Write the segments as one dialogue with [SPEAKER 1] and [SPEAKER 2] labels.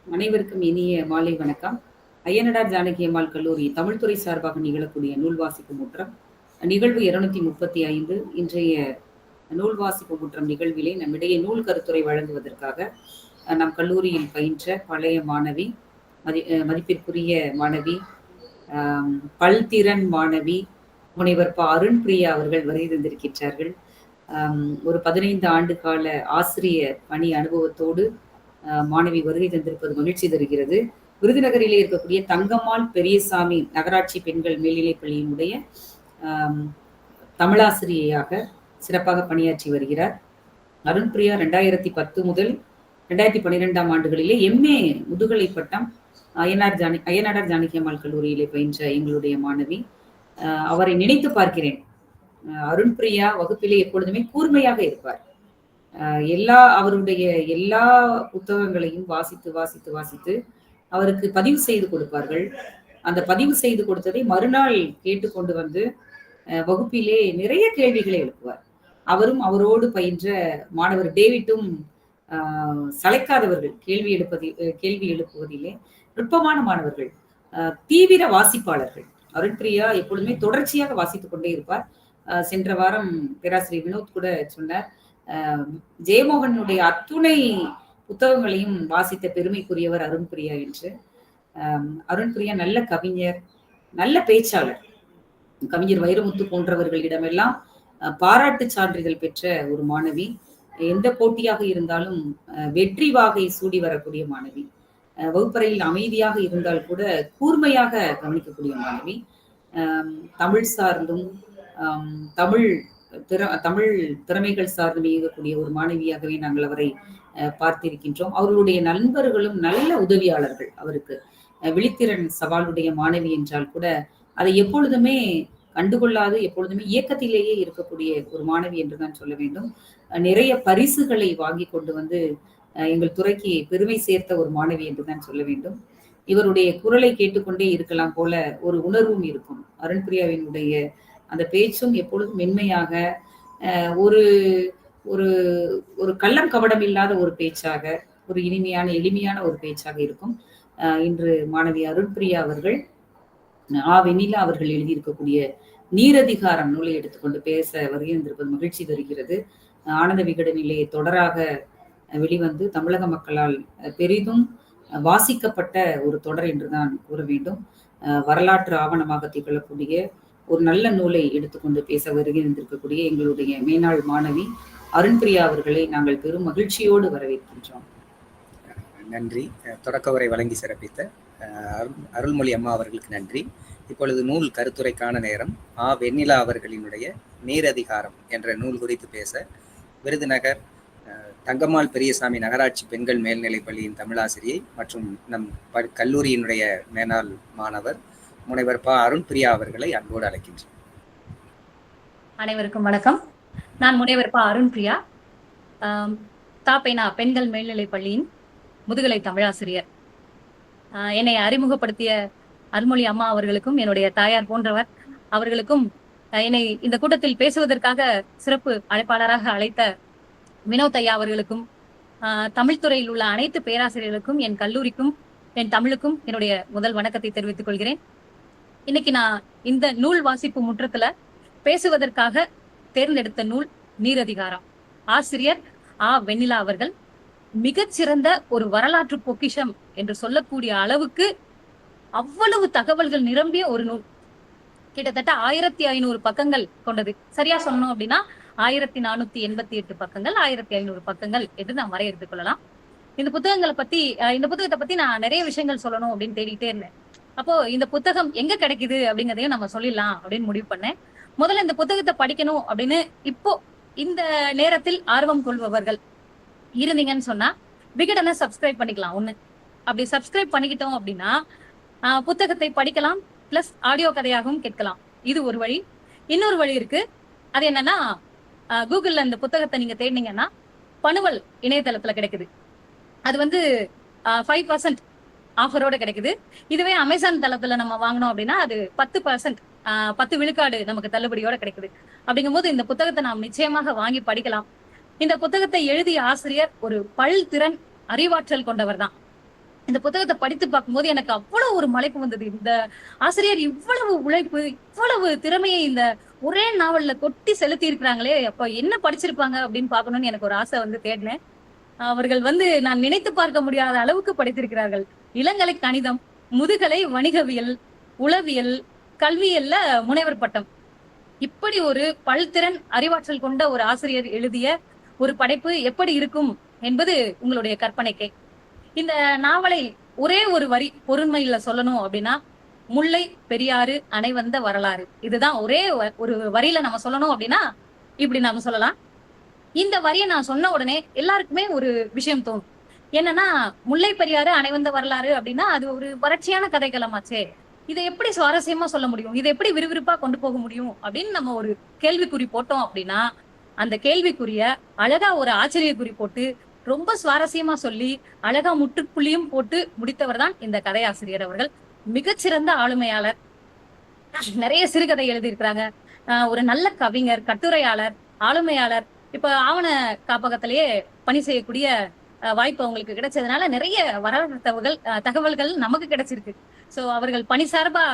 [SPEAKER 1] அனைவருக்கும் இனிய மாலை வணக்கம். அய்யனடார் ஜானகி அம்மாள் கல்லூரி தமிழ்துறை சார்பாக நிகழக்கூடிய நூல் வாசிப்பு முற்றம் நிகழ்வு 235. இன்றைய நூல் வாசிப்பு முற்றம் நிகழ்விலே நம்மிடையே நூல் கருத்துரை வழங்குவதற்காக நம் கல்லூரியில் பயின்ற பழைய மாணவி, மதிப்பிற்குரிய மாணவி, பல்திறன் மாணவி முனைவர் அருண் பிரியா அவர்கள் வருகை தந்திருக்கின்றார்கள். ஒரு 15 ஆண்டு கால ஆசிரியர் பணி அனுபவத்தோடு மாணவி வருகை தந்திருப்பது மகிழ்ச்சி தருகிறது. விருதுநகரிலே இருக்கக்கூடிய தங்கம்மாள் பெரியசாமி நகராட்சி பெண்கள் மேல்நிலைப் பள்ளியினுடைய தமிழாசிரியையாக சிறப்பாக பணியாற்றி வருகிறார். அருண்பிரியா 2010 முதல் 2012 ஆண்டுகளிலே MA முதுகலை பட்டம் அய்யனாடார் ஜானகி அம்மாள் கல்லூரியிலே பயின்ற எங்களுடைய மாணவி. அவரை நினைத்து பார்க்கிறேன். அருண்பிரியா வகுப்பிலே எப்பொழுதுமே கூர்மையாக இருப்பார். அவருடைய எல்லா புத்தகங்களையும் வாசித்து அவருக்கு பதிவு செய்து கொடுப்பார்கள். அந்த பதிவு செய்து கொடுத்ததை மறுநாள் கேட்டுக்கொண்டு வந்து வகுப்பிலே நிறைய கேள்விகளை எழுப்புவார். அவரும் அவரோடு பயின்ற மாணவர் டேவிட்டும் சளைக்காதவர்கள். கேள்வி எழுப்புவதிலே நுட்பமான மாணவர்கள், தீவிர வாசிப்பாளர்கள். அருண்பிரியா எப்பொழுதுமே தொடர்ச்சியாக வாசித்துக் கொண்டே இருப்பார். சென்ற வாரம் பேராசிரியர் வினோத் கூட சொன்னார், ஜெயமோகனுடைய அத்துணை புத்தகங்களையும் வாசித்த பெருமைக்குரியவர் அருண்பிரியா என்று. அருண்பிரியா நல்ல கவிஞர், நல்ல பேச்சாளர். கவிஞர் வைரமுத்து போன்றவர்களிடமெல்லாம் பாராட்டு சான்றிதழ் பெற்ற ஒரு மாணவி. எந்த போட்டியாக இருந்தாலும் வெற்றி வாகை சூடி வரக்கூடிய மாணவி. வகுப்பறையில் அமைதியாக இருந்தால் கூட கூர்மையாக கவனிக்கக்கூடிய மாணவி. தமிழ் சார்ந்தும் தமிழ் திறமைகள் சார்ந்து இயங்கக்கூடிய ஒரு மாணவியாகவே நாங்கள் அவரை பார்த்திருக்கின்றோம். அவர்களுடைய நண்பர்களும் நல்ல உதவியாளர்கள் அவருக்கு. விழித்திறன் சவாலுடைய மாணவி என்றால் கூட அதை எப்பொழுதுமே கண்டுகொள்ளாது, எப்பொழுதுமே இயக்கத்திலேயே இருக்கக்கூடிய ஒரு மாணவி என்றுதான் சொல்ல வேண்டும். நிறைய பரிசுகளை வாங்கி கொண்டு வந்து எங்கள் துறைக்கு பெருமை சேர்த்த ஒரு மாணவி என்றுதான் சொல்ல வேண்டும். இவருடைய குரலை கேட்டுக்கொண்டே இருக்கலாம் போல ஒரு உணர்வும் இருக்கும். அருண்பிரியாவினுடைய அந்த பேச்சும் எப்பொழுதும் மென்மையாக, ஒரு ஒரு ஒரு கள்ளம் கபடம் இல்லாத ஒரு பேச்சாக, ஒரு இனிமையான எளிமையான ஒரு பேச்சாக இருக்கும். இன்று மாணவி அருண்பிரியா அவர்கள் வெண்ணிலா அவர்கள் எழுதியிருக்கக்கூடிய நீரதிகாரம் நூலை எடுத்துக்கொண்டு பேச வருகின்றிருப்பது மகிழ்ச்சி தருகிறது. ஆனந்த விகடனிலே தொடராக வெளிவந்து தமிழக மக்களால் பெரிதும் வாசிக்கப்பட்ட ஒரு தொடர் என்றுதான் கூற வேண்டும். வரலாற்று ஆவணமாக திகழக்கூடிய ஒரு நல்ல நூலை எடுத்துக்கொண்டு பேச வருகின்றிருக்கக்கூடிய எங்களுடைய மேனாள் மாணவி அருண்பிரியா அவர்களை நாங்கள் பெரும் மகிழ்ச்சியோடு வரவேற்கின்றோம்.
[SPEAKER 2] நன்றி. தொடக்க உரை வழங்கி சிறப்பித்த அருள்மொழி அம்மா அவர்களுக்கு நன்றி. இப்பொழுது நூல் கருத்துரைக்கான நேரம். வெண்ணிலா அவர்களினுடைய நீரதிகாரம் என்ற நூல் குறித்து பேச விருதுநகர் தங்கம்மாள் பெரியசாமி நகராட்சி பெண்கள் மேல்நிலைப் பள்ளியின் தமிழாசிரியை மற்றும் நம் கல்லூரியினுடைய மேனாள் மாணவர் முனைவர் அருண்பிரியா அவர்களை அன்போடு அழைக்கின்றேன்.
[SPEAKER 3] அனைவருக்கும் வணக்கம். நான் முனைவர் அருண்பிரியா, தாப்பேனா பெண்கள் மேல்நிலைப் பள்ளியின் முதுகலை தமிழாசிரியர். என்னை அறிமுகப்படுத்திய அருள்மொழி அம்மா அவர்களுக்கும் என்னுடைய தாயார் போன்றவர் அவர்களுக்கும், என்னை இந்த கூட்டத்தில் பேசுவதற்காக சிறப்பு அழைப்பாளராக அழைத்த வினோத் ஐயா அவர்களுக்கும், தமிழ்துறையில் உள்ள அனைத்து பேராசிரியர்களுக்கும், என் கல்லூரிக்கும், என் தமிழுக்கும் என்னுடைய முதல் வணக்கத்தை தெரிவித்துக் கொள்கிறேன். இன்னைக்கு நான் இந்த நூல் வாசிப்பு முற்றத்துல பேசுவதற்காக தேர்ந்தெடுத்த நூல் நீரதிகாரம். ஆசிரியர் வெண்ணிலா அவர்கள் மிகச்சிறந்த ஒரு வரலாற்று பொக்கிஷம் என்று சொல்லக்கூடிய அளவுக்கு அவ்வளவு தகவல்கள் நிரம்பிய ஒரு நூல். கிட்டத்தட்ட 1500 பக்கங்கள் கொண்டது. சரியா சொன்னோம் அப்படின்னா 1488 பக்கங்கள், 1500 பக்கங்கள் என்று நாம் வரையறுத்துக் கொள்ளலாம். இந்த புத்தகத்தை பத்தி நான் நிறைய விஷயங்கள் சொல்லணும் அப்படின்னு தேடிட்டே இருந்தேன். அப்போ இந்த புத்தகம் எங்க கிடைக்குது அப்படிங்கறதையும் நம்ம சொல்லிடலாம் அப்படின்னு முடிவு பண்ணேன். முதல்ல இந்த புத்தகத்தை படிக்கணும் அப்படின்னு இப்போ இந்த நேரத்தில் ஆர்வம் கொள்பவர்கள் இருந்தீங்கன்னு சொன்னா விகடனை சப்ஸ்கிரைப் பண்ணிக்கலாம். அப்படி சப்ஸ்கிரைப் பண்ணிக்கிட்டோம் அப்படின்னா புத்தகத்தை படிக்கலாம், பிளஸ் ஆடியோ கதையாகவும் கேட்கலாம். இது ஒரு வழி. இன்னொரு வழி இருக்கு. அது என்னன்னா, கூகுள்ல இந்த புத்தகத்தை நீங்க தேடினீங்கன்னா பனுவல் இணையதளத்துல கிடைக்குது. அது 5% ஆஃபரோட கிடைக்குது. இதுவே அமேசான் தளத்துல நம்ம வாங்கணும் அப்படின்னா அது 10%, 10 விழுக்காடு நமக்கு தள்ளுபடியோட கிடைக்குது. அப்படிங்கும் போது இந்த புத்தகத்தை நாம் நிச்சயமாக வாங்கி படிக்கலாம். இந்த புத்தகத்தை எழுதிய ஆசிரியர் ஒரு பல்திறன் அறிவாற்றல் கொண்டவர் தான். இந்த புத்தகத்தை படித்து பார்க்கும்போது எனக்கு அவ்வளவு ஒரு மலைப்பு வந்தது. இந்த ஆசிரியர் இவ்வளவு உழைப்பு, இவ்வளவு திறமையை இந்த ஒரே நாவல்ல கொட்டி செலுத்தி இருக்கிறாங்களே, அப்ப என்ன படிச்சிருப்பாங்க அப்படின்னு பார்க்கணும்னு எனக்கு ஒரு ஆசை வந்து தேடினேன். அவர்கள் வந்து நான் நினைத்து பார்க்க முடியாத அளவுக்கு படித்திருக்கிறார்கள். இளங்கலை கணிதம், முதுகலை வணிகவியல், உளவியல், கல்வியல்ல முனைவர் பட்டம். இப்படி ஒரு பல்திறன் அறிவாற்றல் கொண்ட ஒரு ஆசிரியர் எழுதிய ஒரு படைப்பு எப்படி இருக்கும் என்பது உங்களுடைய கற்பனைக்கே. இந்த நாவலை ஒரே ஒரு வரி பொருண்மையில சொல்லணும் அப்படின்னா, முல்லை பெரியாறு அணை வந்த வரலாறு. இதுதான் ஒரே ஒரு வரியில நம்ம சொல்லணும் அப்படின்னா இப்படி நாம சொல்லலாம். இந்த வரியை நான் சொன்ன உடனே எல்லாருக்குமே ஒரு விஷயம் தோணும். என்னன்னா, முல்லை பெரியாறு அணை வந்த வரலாறு அப்படின்னா அது ஒரு வறட்சியான கதைக்களமாச்சே, இதை எப்படி சுவாரஸ்யமா சொல்ல முடியும், இதை எப்படி விறுவிறுப்பா கொண்டு போக முடியும் அப்படின்னு நம்ம ஒரு கேள்விக்குறி போட்டோம் அப்படின்னா, அந்த கேள்விக்குரிய அழகா ஒரு ஆச்சரியக்குறி போட்டு ரொம்ப சுவாரஸ்யமா சொல்லி அழகா முற்றுப்புள்ளியும் போட்டு முடித்தவர் தான் இந்த கதையாசிரியர் அவர்கள். மிகச்சிறந்த ஆளுமையாளர், நிறைய சிறுகதை எழுதியிருக்கிறாங்க. ஒரு நல்ல கவிஞர், கட்டுரையாளர், ஆளுமையாளர். இப்ப ஆவண காப்பகத்திலேயே பணி செய்யக்கூடிய வாய்ப்பு அவங்களுக்கு கிடைச்சதுனால நிறைய வரலாற்று தகவல்கள் நமக்கு கிடைச்சிருக்கு. சோ அவர்கள் பணி சார்பா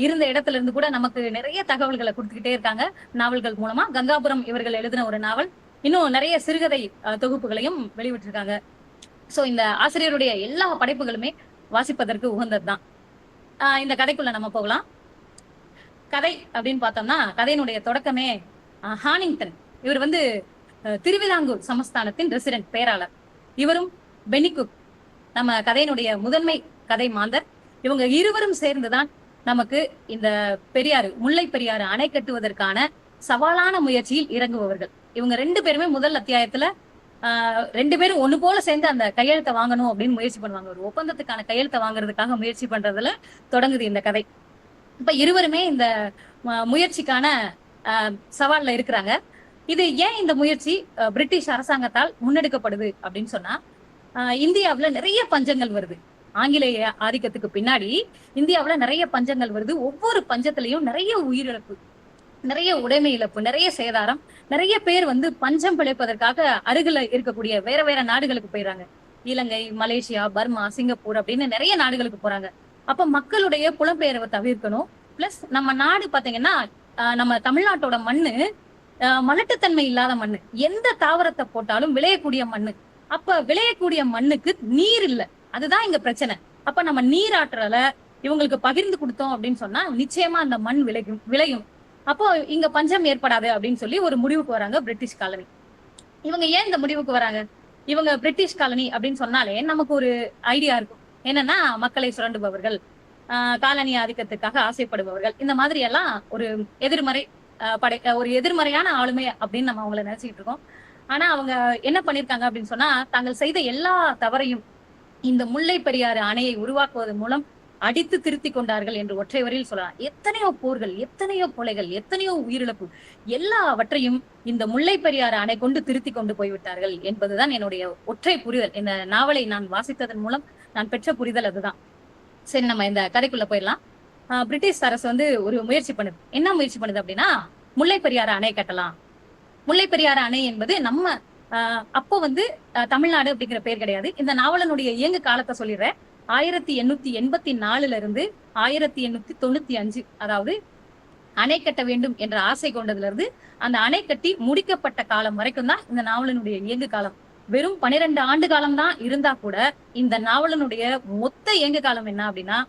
[SPEAKER 3] இருந்த இடத்துல இருந்து கூட நமக்கு நிறைய தகவல்களை கொடுத்துக்கிட்டே இருக்காங்க நாவல்கள் மூலமா. கங்காபுரம் இவர்கள் எழுதின ஒரு நாவல், இன்னும் நிறைய சிறுகதை தொகுப்புகளையும் வெளிவிட்டிருக்காங்க. சோ இந்த ஆசிரியருடைய எல்லா படைப்புகளுமே வாசிப்பதற்கு உகந்ததுதான். இந்த கதைக்குள்ள நம்ம போகலாம். கதை அப்படின்னு பார்த்தோம்னா, கதையினுடைய தொடக்கமே ஹானிங்டன். இவர் வந்து திருவிதாங்கூர் சமஸ்தானத்தின் ரெசிடென்ட் பேராளர். இவரும் பெனிகுக் நம்ம கதையினுடைய முதன்மை கதை மாந்தர். இவங்க இருவரும் சேர்ந்துதான் நமக்கு இந்த பெரியாறு, முல்லை பெரியாறு அணை கட்டுவதற்கான சவாலான முயற்சியில் இறங்குபவர்கள். இவங்க 2 பேருமே முதல் அத்தியாயத்துல 2 பேரும் ஒண்ணு போல சேர்ந்து அந்த கையெழுத்தை வாங்கணும் அப்படின்னு முயற்சி பண்ணுவாங்க. ஒரு ஒப்பந்தத்துக்கான கையெழுத்தை வாங்குறதுக்காக முயற்சி பண்றதுல தொடங்குது இந்த கதை. இப்ப இருவருமே இந்த முயற்சிக்கான சவால்ல இருக்கிறாங்க. இது ஏன் இந்த முயற்சி பிரிட்டிஷ் அரசாங்கத்தால் முன்னெடுக்கப்படுது அப்படின்னு சொன்னா, இந்தியாவுல நிறைய பஞ்சங்கள் வருது. ஆங்கிலேய ஆதிக்கத்துக்கு பின்னாடி இந்தியாவுல நிறைய பஞ்சங்கள் வருது. ஒவ்வொரு பஞ்சத்திலையும் நிறைய உயிரிழப்பு, நிறைய உடைமை இழப்பு, நிறைய சேதாரம். நிறைய பேர் வந்து பஞ்சம் பிழைப்பதற்காக அருகில இருக்கக்கூடிய வேற வேற நாடுகளுக்கு போயிடறாங்க. இலங்கை, மலேசியா, பர்மா, சிங்கப்பூர் அப்படின்னு நிறைய நாடுகளுக்கு போறாங்க. அப்ப மக்களுடைய புலம்பெயர்வை தவிர்க்கணும். பிளஸ் நம்ம நாடு பாத்தீங்கன்னா, நம்ம தமிழ்நாட்டோட மண்ணு மலட்டுத்தன்மை இல்லாத மண்ணு. எந்த தாவரத்தை போட்டாலும் விளையக்கூடிய மண்ணு. அப்ப விளையக்கூடிய மண்ணுக்கு நீர் இல்ல, அதுதான் இங்க பிரச்சனை. அப்ப நம்ம நீராற்றல இவங்களுக்கு பகிர்ந்து கொடுத்தோம் அப்படின்னு சொன்னா நிச்சயமா அந்த மண் விளையும். அப்போ இங்க பஞ்சம் ஏற்படாது அப்படின்னு சொல்லி ஒரு முடிவுக்கு வராங்க பிரிட்டிஷ் காலனி. இவங்க ஏன் இந்த முடிவுக்கு வராங்க? இவங்க பிரிட்டிஷ் காலனி அப்படின்னு சொன்னாலே நமக்கு ஒரு ஐடியா இருக்கும். என்னன்னா, மக்களை சுரண்டுபவர்கள், காலனி ஆதிக்கத்துக்காக ஆசைப்படுபவர்கள், இந்த மாதிரி எல்லாம் ஒரு எதிர்மறை ஒரு எதிர்மறையான ஆளுமை அப்படின்னு நம்ம அவங்கள நினைச்சுக்கிட்டு இருக்கோம். ஆனா அவங்க என்ன பண்ணிருக்காங்க அப்படின்னு சொன்னா, தாங்கள் செய்த எல்லா தவறையும் இந்த முல்லை பெரியாறு அணையை உருவாக்குவதன் மூலம் அடித்து திருத்தி கொண்டார்கள் என்று ஒற்றை வரியில் சொல்லலாம். எத்தனையோ போர்கள், எத்தனையோ கொலைகள், எத்தனையோ உயிரிழப்பு, எல்லாவற்றையும் இந்த முல்லை பெரியாறு அணை கொண்டு திருத்தி கொண்டு போய்விட்டார்கள் என்பதுதான் என்னுடைய ஒற்றை புரிதல். இந்த நாவலை நான் வாசித்ததன் மூலம் நான் பெற்ற புரிதல் அதுதான். சரி, நம்ம இந்த கதைக்குள்ள போயிடலாம். பிரிட்டிஷ் அரசு வந்து ஒரு முயற்சி பண்ணுது. என்ன முயற்சி பண்ணுது அப்படின்னா, முல்லை பெரியாறு அணை கட்டலாம். முல்லை பெரியாறு அணை என்பது நம்ம அப்போ வந்து தமிழ்நாடு அப்படிங்கிற பேர் கிடையாது. இந்த நாவலனுடைய இயங்கு காலத்தை சொல்லிடுறேன். 1884 இருந்து 1895, அதாவது அணை கட்ட வேண்டும் என்ற ஆசை கொண்டதுல இருந்து அந்த அணை கட்டி முடிக்கப்பட்ட காலம் வரைக்கும் தான் இந்த நாவலனுடைய இயங்கு காலம். வெறும் 12 ஆண்டு காலம் தான் இருந்தா கூட இந்த நாவலனுடைய மொத்த இயங்கு காலம் என்ன அப்படின்னா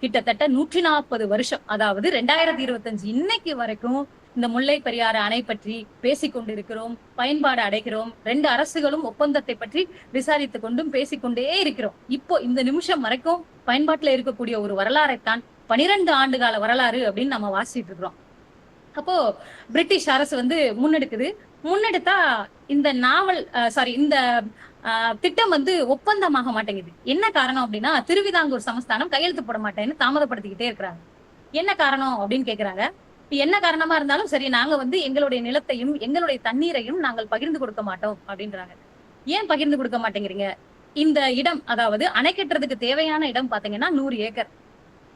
[SPEAKER 3] கிட்டத்தட்ட 140 வருஷம். அதாவது 2025 இன்னைக்கு வரைக்கும் இந்த முல்லை பெரியாறு அணை பற்றி பேசிக் கொண்டிருக்கிறோம், பயன்பாடு அடைகிறோம். 2 அரசுகளும் ஒப்பந்தத்தை பற்றி விசாரித்துக் கொண்டும் பேசிக்கொண்டே இருக்கிறோம். இப்போ இந்த நிமிஷம் வரைக்கும் பயன்பாட்டுல இருக்கக்கூடிய ஒரு வரலாறைத்தான் 12 ஆண்டு கால வரலாறு அப்படின்னு நம்ம வாசிட்டு இருக்கிறோம். அப்போ பிரிட்டிஷ் அரசு வந்து முன்னெடுத்தா இந்த நாவல் இந்த திட்டம் வந்து ஒப்பந்தமாக மாட்டேங்குது. என்ன காரணம் அப்படின்னா, திருவிதாங்கூர் சமஸ்தானம் கையெழுத்து போட மாட்டேன்னு தாமதப்படுத்திக்கிட்டே இருக்கிறாங்க. என்ன காரணம் அப்படின்னு கேக்குறாங்க. என்ன காரணமா இருந்தாலும் சரி, நாங்க வந்து எங்களுடைய நிலத்தையும் எங்களுடைய தண்ணீரையும் நாங்கள் பகிர்ந்து கொடுக்க மாட்டோம் அப்படின்றாங்க. ஏன் பகிர்ந்து கொடுக்க மாட்டேங்கிறீங்க? இந்த இடம், அதாவது அணை கட்டுறதுக்கு தேவையான இடம் பாத்தீங்கன்னா 100 ஏக்கர்.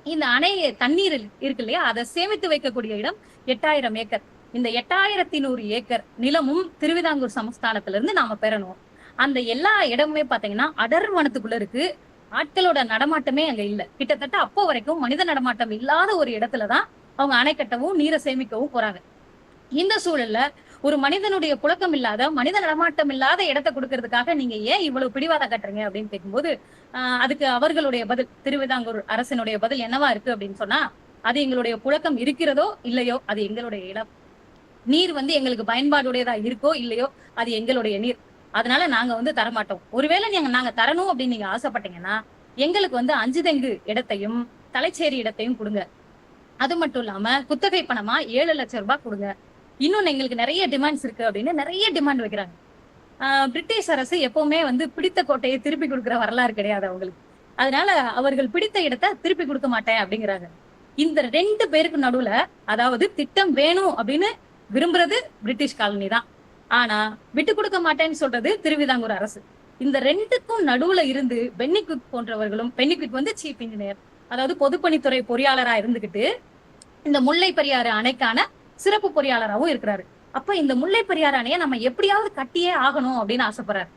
[SPEAKER 3] இந்த அணை தண்ணீர் இருக்கு இல்லையா, அதை சேமித்து வைக்கக்கூடிய இடம் 8000 ஏக்கர். இந்த 8100 ஏக்கர் நிலமும் திருவிதாங்கூர் சமஸ்தானத்துல இருந்து நாம பெறணும். அந்த எல்லா இடமுமே பாத்தீங்கன்னா அடர் வனத்துக்குள்ள இருக்கு. ஆட்களோட நடமாட்டமே அங்க இல்ல. கிட்டத்தட்ட அப்போ வரைக்கும் மனித நடமாட்டம் இல்லாத ஒரு இடத்துலதான் அவங்க அணை கட்டவும் நீரை சேமிக்கவும் போறாங்க. இந்த சூழல்ல ஒரு மனிதனுடைய புழக்கம் இல்லாத, மனித நடமாட்டம் இல்லாத இடத்தை கொடுக்கறதுக்காக நீங்க ஏன் இவ்வளவு பிடிவாதம் கட்டுறீங்க அப்படின்னு கேட்கும்போது, அதுக்கு அவர்களுடைய பதில், திருவிதாங்கூர் அரசினுடைய பதில் என்னவா இருக்கு அப்படின்னு சொன்னா, அது எங்களுடைய புழக்கம் இருக்கிறதோ இல்லையோ அது எங்களுடைய இடம். நீர் எங்களுக்கு பயன்பாடுடையதா இருக்கோ இல்லையோ அது எங்களுடைய நீர். அதனால நாங்க தரமாட்டோம். ஒருவேளை நாங்க தரணும் அப்படின்னு நீங்க ஆசைப்பட்டீங்கன்னா எங்களுக்கு 5 தெங்கு இடத்தையும் தலைச்சேரி இடத்தையும் கொடுங்க. அது மட்டும் இல்லாம குத்தகை பணமா 7 லட்சம் ரூபாய் கொடுங்க. இன்னொன்னு எங்களுக்கு நிறைய டிமாண்ட்ஸ் இருக்கு அப்படின்னு நிறைய டிமாண்ட் வைக்கிறாங்க. பிரிட்டிஷ் அரசு எப்பவுமே பிடித்த கோட்டையை திருப்பி கொடுக்கிற வரலாறு கிடையாது அவங்களுக்கு. அதனால அவர்கள் பிடித்த இடத்தை திருப்பி கொடுக்க மாட்டேன் அப்படிங்கிறாங்க. இந்த 2 பேருக்கு நடுவுல, அதாவது திட்டம் வேணும் அப்படின்னு விரும்புறது பிரிட்டிஷ் காலனி தான், ஆனா விட்டு கொடுக்க மாட்டேன்னு சொல்றது திருவிதாங்கூர் அரசு. இந்த 2க்கும் நடுவுல இருந்து பென்னிக்விக் போன்றவர்களும், பென்னிக்விக் சீஃப் இன்ஜினியர், அதாவது பொதுப்பணித்துறை பொறியாளரா இருந்துகிட்டு இந்த முல்லை பெரியாறு அணைக்கான சிறப்பு பொறியாளராகவும் இருக்கிறாரு. அப்ப இந்த முல்லை பெரியாறு அணையை நம்ம எப்படியாவது கட்டியே ஆகணும் அப்படின்னு ஆசைப்படுறாரு.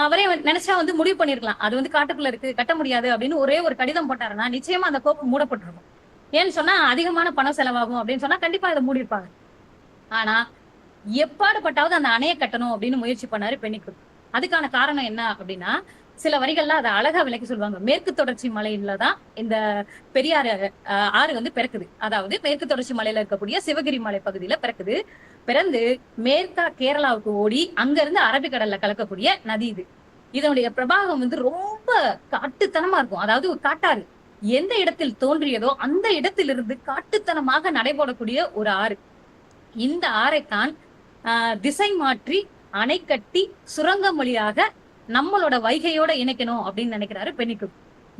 [SPEAKER 3] அவரே நினைச்சா முடிவு பண்ணிருக்கலாம், அது காட்டுக்குள்ள இருக்கு, கட்ட முடியாது அப்படின்னு ஒரே ஒரு கடிதம் போட்டாருன்னா நிச்சயமா அந்த கோப்பு மூடப்பட்டிருக்கும். ஏன்னு சொன்னா அதிகமான பணம் செலவாகும் அப்படின்னு சொன்னா கண்டிப்பா இதை மூடிருப்பாங்க. ஆனா எப்பாடுபட்டாவது அந்த அணையை கட்டணும் அப்படின்னு முயற்சி பண்ணாரு பென்னிக்விக். அதுக்கான காரணம் என்ன அப்படின்னா, சில வரிகள்ல அதை அழகா விளக்கி சொல்லுவாங்க. மேற்கு தொடர்ச்சி மலையிலதான் இந்த பெரியாறு ஆறு பிறக்குது. அதாவது மேற்கு தொடர்ச்சி மலையில இருக்கக்கூடிய சிவகிரி மலை பகுதியில பிறக்குது. பிறந்து மேற்கா கேரளாவுக்கு ஓடி அங்க இருந்து அரபிக்கடல்ல கலக்கக்கூடிய நதி இது. இதனுடைய பிரபாகம் ரொம்ப காட்டுத்தனமா இருக்கும். அதாவது ஒரு காட்டாறு எந்த இடத்தில் தோன்றியதோ அந்த இடத்திலிருந்து காட்டுத்தனமாக நடைபோடக்கூடிய ஒரு ஆறு. இந்த ஆறைத்தான் திசை மாற்றி அணை கட்டி சுரங்கம் வழியாக நம்மளோட வைகையோட இணைக்கணும் அப்படின்னு நினைக்கிறாரு பென்னிக்விக்.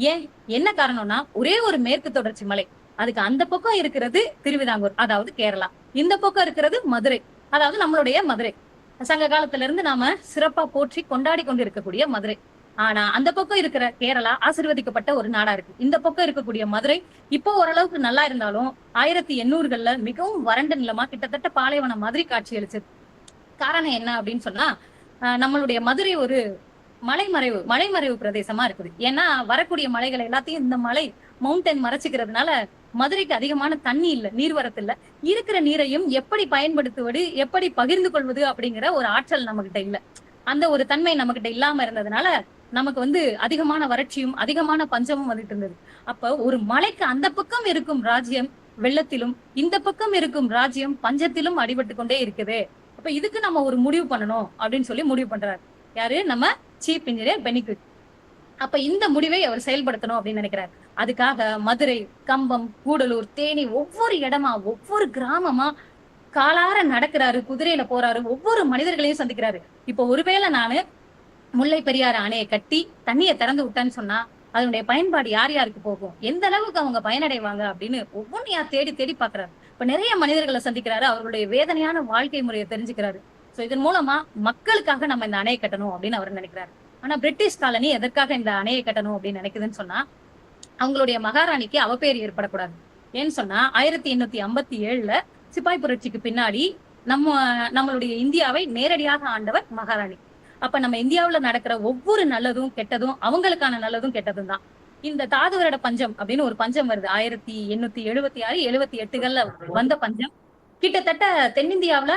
[SPEAKER 3] ஏன், என்ன காரணம்னா, ஒரே ஒரு மேற்கு தொடர்ச்சி மலை, அதுக்கு அந்த பக்கம் இருக்கிறது திருவிதாங்கூர், அதாவது கேரளா, இந்த பக்கம் இருக்கிறது மதுரை, அதாவது நம்மளுடைய மதுரை, சங்க காலத்துல இருந்து நாம சிறப்பா போற்றி கொண்டாடி கொண்டு இருக்கக்கூடிய மதுரை. ஆனா அந்த பக்கம் இருக்கிற கேரளா ஆசீர்வதிக்கப்பட்ட ஒரு நாடா இருக்கு. இந்த பக்கம் இருக்கக்கூடிய மதுரை இப்போ ஓரளவுக்கு நல்லா இருந்தாலும் 1800கள்ல மிகவும் வறண்ட நிலமா, கிட்டத்தட்ட பாலைவனம் மாதிரி காட்சி அளிச்சது. காரணம் என்ன அப்படின்னு சொன்னா, நம்மளுடைய மதுரை ஒரு மலைமறைவு பிரதேசமா இருக்குது. ஏன்னா வரக்கூடிய மலைகள் எல்லாத்தையும் இந்த மலை மவுண்டன் மறைச்சுக்கிறதுனால மதுரைக்கு அதிகமான தண்ணி இல்ல, நீர்வரத்து இல்ல. இருக்கிற நீரையும் எப்படி பயன்படுத்துவது, எப்படி பகிர்ந்து கொள்வது அப்படிங்கிற ஒரு ஆற்றல் நம்ம கிட்ட இல்ல. அந்த ஒரு தன்மை நம்ம கிட்ட இல்லாம இருந்ததுனால நமக்கு அதிகமான வறட்சியும் அதிகமான பஞ்சமும் வந்துட்டு இருந்தது. அப்ப ஒரு மலைக்கு அந்த பக்கம் இருக்கும் ராஜ்யம் வெள்ளத்திலும், இந்த பக்கம் இருக்கும் ராஜ்யம் பஞ்சத்திலும் அடிபட்டு கொண்டே இருக்குது. அப்ப இதுக்கு நம்ம ஒரு முடிவு பண்ணணும் அப்படின்னு சொல்லி முடிவு பண்றாரு. யாரு? நம்ம சீஃப் இன்ஜினியர் பென்னிக்விக். அப்ப இந்த முடிவை அவர் செயல்படுத்தணும் அப்படின்னு நினைக்கிறாரு. அதுக்காக மதுரை, கம்பம், கூடலூர், தேனி, ஒவ்வொரு இடமா ஒவ்வொரு கிராமமா காலார நடக்கிறாரு, குதிரையில போறாரு, ஒவ்வொரு மனிதர்களையும் சந்திக்கிறாரு. இப்ப ஒருவேளை நானு முல்லை பெரியாறு அணையை கட்டி தண்ணியை திறந்து விட்டேன்னு சொன்னா அதனுடைய பயன்பாடு யார் யாருக்கு போகும், எந்த அளவுக்கு அவங்க பயனடைவாங்க அப்படின்னு ஒவ்வொன்றையா தேடி தேடி பாக்குறாரு. இப்ப நிறைய மனிதர்களை சந்திக்கிறாரு, அவர்களுடைய வேதனையான வாழ்க்கை முறையை தெரிஞ்சுக்கிறாரு. சோ இதன் மூலமா மக்களுக்காக நம்ம இந்த அணையை கட்டணும் அப்படின்னு அவர் நினைக்கிறாரு. ஆனா பிரிட்டிஷ் காலனி எதற்காக இந்த அணையை கட்டணும் அப்படின்னு நினைக்குதுன்னு சொன்னா, அவங்களுடைய மகாராணிக்கு அவப்பேறு ஏற்படக்கூடாது. ஏன்னு சொன்னா 1857ல சிப்பாய் புரட்சிக்கு பின்னாடி நம்மளுடைய இந்தியாவை நேரடியாக ஆண்டவர் மகாராணி. அப்ப நம்ம இந்தியாவுல நடக்கிற ஒவ்வொரு நல்லதும் கெட்டதும் அவங்களுக்கான நல்லதும் கெட்டதும் தான். இந்த தாது வருட பஞ்சம் அப்படின்னு ஒரு பஞ்சம் வருது 1876, 78கள்ல வந்த பஞ்சம். கிட்டத்தட்ட தென்னிந்தியாவுல